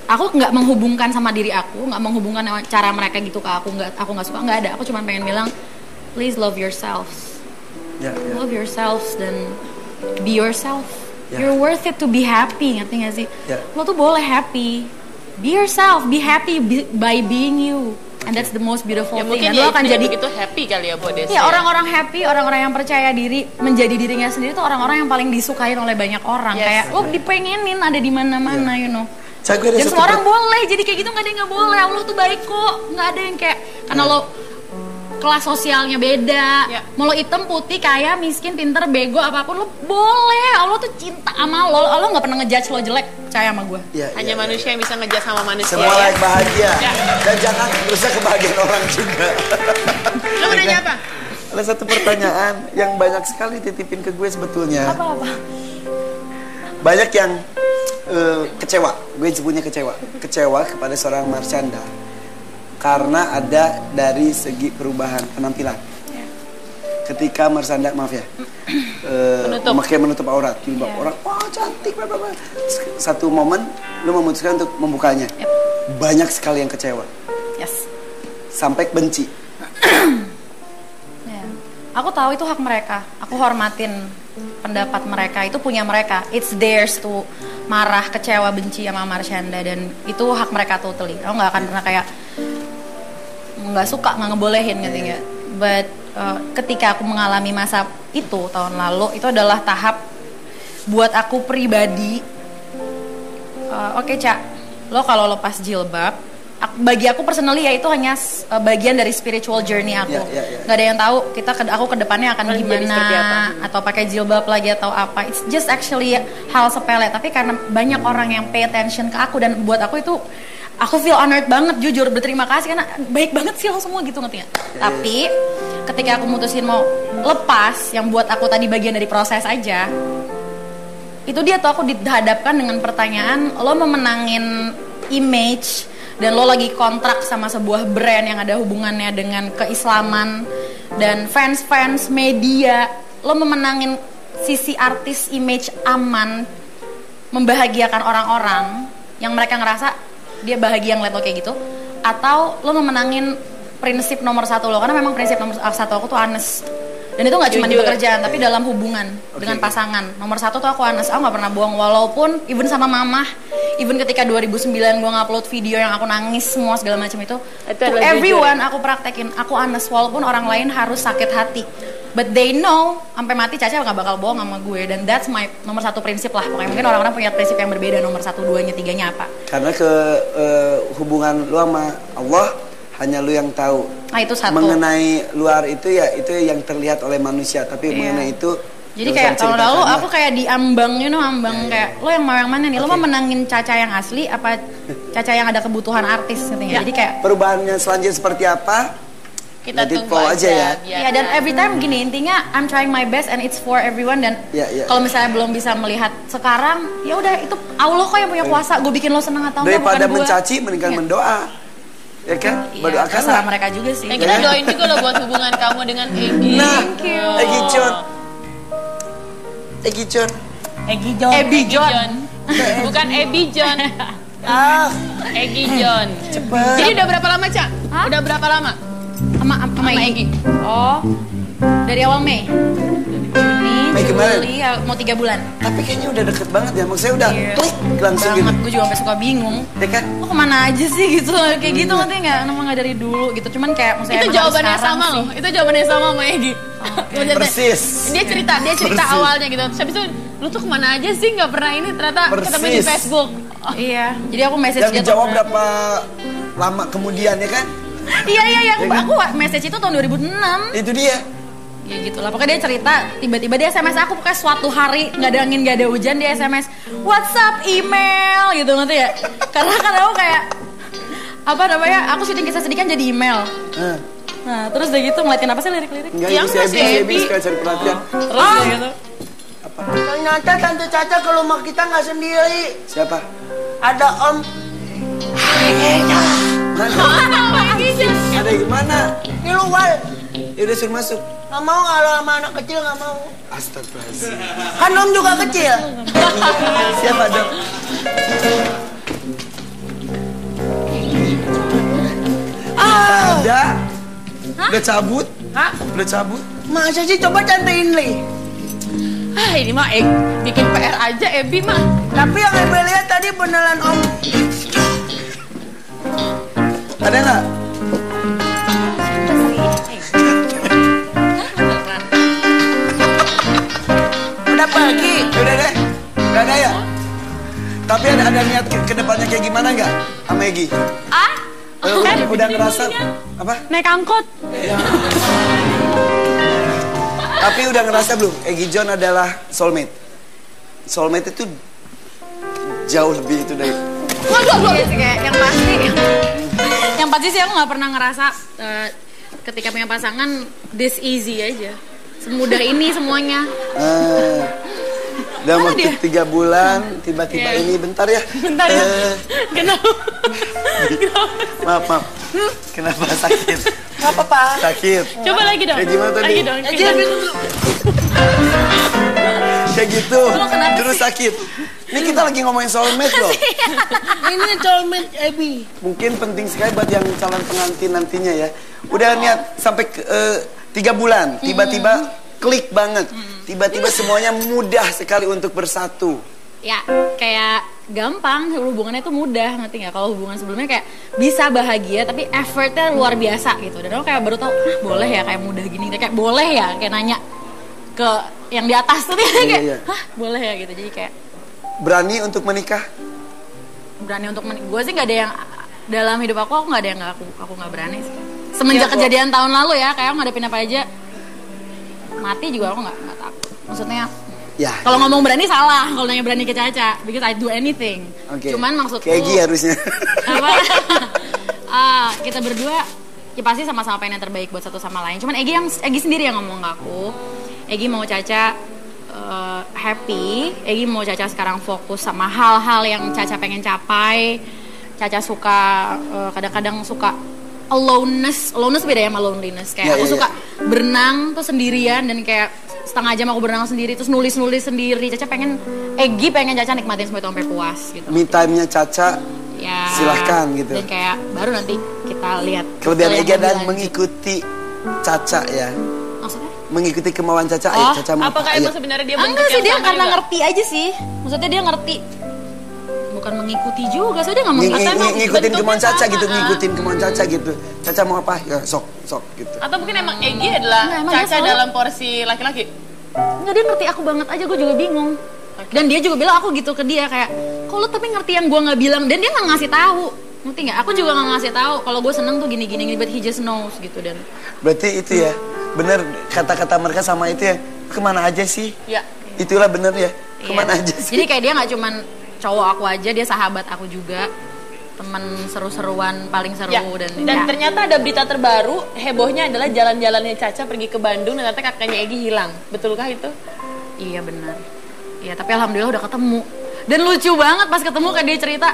aku nggak menghubungkan sama diri aku, nggak menghubungkan cara mereka gitu ke aku nggak suka, nggak ada. Aku cuma pengen bilang please love yourselves, Ya, ya. love yourselves dan be yourself. Ya. You're worth it to be happy, ngerti gak sih? Ya. Lo tuh boleh happy, be yourself, be happy by being you, and that's the most beautiful Ya thing. mungkin Dan ya lo akan jadi begitu happy kali ya buat Desi. ya orang-orang happy, orang-orang yang percaya diri menjadi dirinya sendiri tuh orang-orang yang paling disukain oleh banyak orang. Yes. Kayak lo dipengenin ada di mana-mana, you know. Cak, gue ada Dan satu semua orang boleh, jadi kayak gitu nggak ada yang nggak boleh. Allah tuh baik kok, nggak ada yang kayak karena lo kelas sosialnya beda, Ya. mau lo hitam putih kaya miskin pinter bego apapun lo boleh. Allah tuh cinta sama lo, Allah nggak pernah ngejudge lo jelek, percaya sama gue. Ya, Hanya ya. manusia yang bisa ngejat sama manusia. Semua ya. layak bahagia. Ya. Dan jangan berusaha kebahagiaan orang juga. Lo mau nanya apa? Ada satu pertanyaan yang banyak sekali titipin ke gue sebetulnya. Apa-apa? Banyak yang kecewa, gue sebutnya kecewa kepada seorang Marshanda karena ada dari segi perubahan penampilan. Ketika Marshanda, maaf ya, menutup aurat, jilbab orang, wah cantik, bla bla bla. Satu momen lu memutuskan untuk membukanya. Banyak sekali yang kecewa, Yes. sampai benci. Ya. Aku tahu itu hak mereka. Aku hormatin pendapat mereka. Itu punya mereka. It's theirs to marah, kecewa, benci sama Marshanda, dan itu hak mereka totally. Aku nggak akan pernah kayak nggak suka, nggak ngebolehin gitu ya. But ketika aku mengalami masa itu tahun lalu, itu adalah tahap buat aku pribadi. Oke, Cak, lo kalau lepas jilbab, bagi aku personally ya itu hanya bagian dari spiritual journey aku. Ya. Nggak ada yang tahu aku ke depannya akan Jadi seperti apa? gimana, atau pakai jilbab lagi atau apa. It's just actually hal sepele, tapi karena banyak orang yang pay attention ke aku, dan buat aku itu aku feel honored banget, jujur berterima kasih karena baik banget sih lo semua gitu, ngerti nggak? Tapi ketika aku mutusin mau lepas, yang buat aku tadi bagian dari proses aja, itu dia tuh aku dihadapkan dengan pertanyaan, lo memenangin image dan lo lagi kontrak sama sebuah brand yang ada hubungannya dengan keislaman dan fans media, lo memenangin sisi artis image aman, membahagiakan orang-orang, yang mereka ngerasa dia bahagia ngeliat lo kayak gitu, atau lo memenangin prinsip nomor satu lo, karena memang prinsip nomor satu aku tuh honest. Dan itu nggak cuma di pekerjaan, tapi dalam hubungan dengan pasangan. Nomor satu tuh aku honest, aku nggak pernah bohong, walaupun even sama mama, even ketika 2009 gue ngupload video yang aku nangis semua segala macam itu to everyone aku praktekin, aku honest, walaupun orang lain harus sakit hati. But they know, sampai mati Caca nggak bakal bohong sama gue, dan that's my nomor satu prinsip lah. Pokoknya mungkin orang-orang punya prinsip yang berbeda, nomor satu, duanya, tiganya apa. Karena hubungan lu sama Allah hanya lu yang tahu. Nah itu satu. Mengenai luar itu ya itu yang terlihat oleh manusia, tapi mengenai itu. Jadi kayak tahun lalu aku kayak diambang, ambang kayak lo yang mau yang mana nih? Lo mau menangin Caca yang asli apa Caca yang ada kebutuhan artis gitu ya. Jadi kayak perubahannya selanjutnya seperti apa? Kita tunggu aja ya. Iya, dan every time gini, intinya I'm trying my best and it's for everyone. Dan kalau misalnya belum bisa melihat sekarang, ya udah itu Allah kok yang punya kuasa. Gue bikin lo senang atau enggak, daripada mencaci mendingan mendoa. Ya kan? Berdoakan lah mereka juga sih. Kita doain juga loh buat hubungan kamu dengan Egy. Thank you. Egy John. Egy John. Egy John. Egy John. Bukan Abby John. Egy John. Cepet. Jadi udah berapa lama, Cak? Udah berapa lama? Sama Egy. Oh, dari awal Mei. Juni, Juli, ya, mau 3 bulan. Tapi kayaknya udah deket banget ya, maksudnya udah klik langsung banget, gitu. Gue juga sampai suka bingung. Ya kan? Oh kemana aja sih gitu, kayak gitu nanti kenapa nggak dari dulu gitu. Cuman kayak maksudnya itu jawabannya sama loh, itu jawabannya sama Egy. Persis. Dia cerita awalnya gitu. Terus habis itu lu tuh kemana aja sih, nggak pernah ini, ternyata ketemu di Facebook. Iya, jadi aku message dia. Yang dijawab berapa lama kemudian ya kan? Iya, aku message itu tahun 2006. Itu dia. Ya gitu lah, pokoknya dia cerita, tiba-tiba dia SMS aku, pokoknya suatu hari nggak ada angin, nggak ada hujan, dia SMS WhatsApp, email gitu, ngerti ya? Karena aku kayak apa namanya, aku syuting kisah sedih kan jadi email. Nah terus udah gitu ngeliatin apa sih lirik-lirik? Yang si Abby suka cari perhatian. Terus gitu. Apa? Ternyata Tante Caca ke rumah kita nggak sendiri. Siapa? Ada Om. Ada di mana? Di luar. Ya udah suruh masuk. Nggak mau, kalau sama anak kecil nggak mau. Astagfirullahaladzim. Kan Om juga kecil. Siapa dong? Ada. Udah cabut? Hah? Udah cabut? Masa sih, coba cantiin Li. Ini mah bikin PR aja Abby mah. Tapi yang Abby lihat tadi beneran Om. Ada nggak? Udah pergi. Udah deh. Gak ada ya? Tapi ada niat ke depannya kayak gimana nggak sama Egy? Udah ngerasa apa? Naik angkot. Ya. Tapi udah ngerasa belum? Egy John adalah soulmate. Soulmate itu jauh lebih itu dari. Iya sih, kayak yang pasti sih aku nggak pernah ngerasa ketika punya pasangan this easy aja, semudah ini semuanya. Dalam waktu 3 bulan tiba-tiba ini bentar ya. Kenapa? Maaf. Kenapa sakit? Nggak apa-apa. Sakit. Coba lagi dong. Kayak gimana tadi? Lagi dong. Kayak gitu. Terus sakit. Ini kita lagi ngomongin soulmate loh. Ini soulmate Abby. Mungkin penting sekali buat yang calon pengantin nantinya ya. Udah niat sampai 3 bulan, tiba-tiba klik banget. Tiba-tiba semuanya mudah sekali untuk bersatu. Ya kayak gampang, hubungannya itu mudah, ngerti nggak? Kalau hubungan sebelumnya kayak bisa bahagia tapi effortnya luar biasa gitu. Dan aku kayak baru tahu, boleh ya kayak mudah gini, kayak boleh ya, kayak nanya ke yang di atas tuh kayak, boleh ya gitu. Jadi kayak berani untuk menikah? Berani untuk menikah? Gue sih nggak ada yang dalam hidup aku nggak ada yang aku nggak berani sih. Semenjak kejadian tahun lalu ya, kayak aku ngadepin apa aja, mati juga aku nggak takut. Maksudnya, ya. Kalau ngomong berani salah, kalau nanya berani ke Caca, because I do anything. Okay. Cuman maksudku kayak Egy harusnya. Apa? Kita berdua ya pasti sama-sama pengen yang terbaik buat satu sama lain. Cuman Egy sendiri yang ngomong ke aku. Egy mau Caca happy. Egy mau Caca sekarang fokus sama hal-hal yang Caca pengen capai. Caca suka kadang-kadang suka aloneness beda ya sama loneliness. Kayak aku suka berenang tuh sendirian dan kayak setengah jam aku berenang sendiri, terus nulis sendiri. Caca pengen Caca nikmatin semua itu sampai puas gitu. Me time-nya Caca Ya. silahkan gitu. Dan kayak baru nanti kita lihat. Kelebihan yang Egi lebih dan lanjut. mengikuti Caca ya. Maksudnya? Mengikuti kemauan Caca. Oh, Caca mau Apakah apa? emang Ayo. sebenarnya dia bentuk Enggak sih, yang dia sama karena juga? ngerti aja sih. Maksudnya dia ngerti. Bukan mengikuti juga, so dia nggak mengikuti. Ngikutin kemauan bentuknya Caca sama, gitu, ah. ngikutin kemauan Caca gitu. Caca mau apa? Ya sok gitu. Atau mungkin emang Egi adalah Enggak, emang dia Caca selalu- dalam porsi laki-laki. Enggak, dia ngerti aku banget aja, gue juga bingung. Dan dia juga bilang aku gitu ke dia kayak, kok lu tapi ngerti yang gue nggak bilang, dan dia nggak ngasih tahu, ngerti nggak? Aku juga nggak ngasih tahu kalau gue seneng tuh gini, but he just knows gitu. Dan Berarti itu ya, bener kata-kata mereka sama itu ya, kemana aja sih? Ya. Itulah bener ya, kemana iya. aja sih? Jadi kayak dia nggak cuman cowok aku aja, dia sahabat aku juga, temen seru-seruan paling seru Ya. dan Dan ya. ternyata ada berita terbaru, hebohnya adalah jalan-jalannya Caca pergi ke Bandung dan ternyata kakaknya Egi hilang. Betulkah itu? Iya benar. Iya, tapi alhamdulillah udah ketemu. Dan lucu banget pas ketemu kayak dia cerita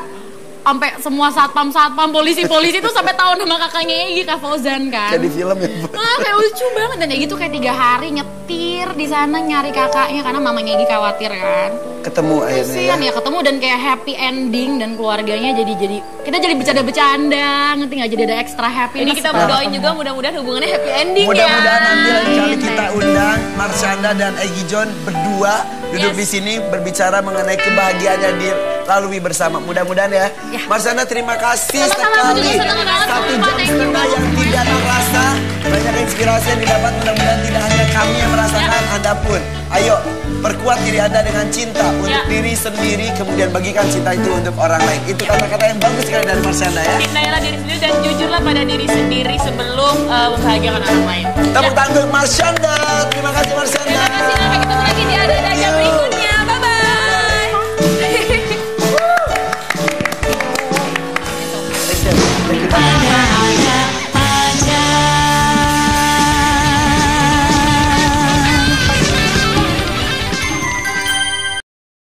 sampai semua satpam, polisi tuh sampai tahu nama kakaknya Egi, Kak Fauzan kan. Kayak di film ya. Nah, kayak lucu banget. Dan Egi tuh kayak 3 hari nyetir di sana nyari kakaknya karena mamanya Egi khawatir kan. Ketemu akhirnya ya. Kasian ya ketemu dan kayak happy ending dan keluarganya jadi kita jadi bercanda-bercanda, ngerti nggak, jadi ada extra happy. Ini kita berdoain juga mudah-mudahan hubungannya happy ending Mudah-mudahan ya. nanti lain kali kita undang Marsyanda dan Egi John berdua duduk Yes. di sini berbicara mengenai kebahagiaannya dilalui bersama. Mudah-mudahan ya. Marsyanda terima kasih Sama-sama, aku sekali. juga senang banget. 1 jam Thank you. setengah yang tidak terasa. Banyak inspirasi yang didapat, mudah-mudahan tidak hanya kami yang merasakan, Anda pun. Ayo, perkuat diri Anda dengan cinta untuk diri sendiri, kemudian bagikan cinta itu untuk orang lain. Itu kata-kata yang bagus sekali dari Marsyanda ya. Cintailah diri sendiri dan jujurlah pada diri sendiri sebelum membahagiakan orang lain. Tepuk tangan untuk Marsyanda. Terima kasih Marsyanda. Terima kasih, sampai ketemu lagi di ada berikutnya. Bye-bye. Thank you. Ada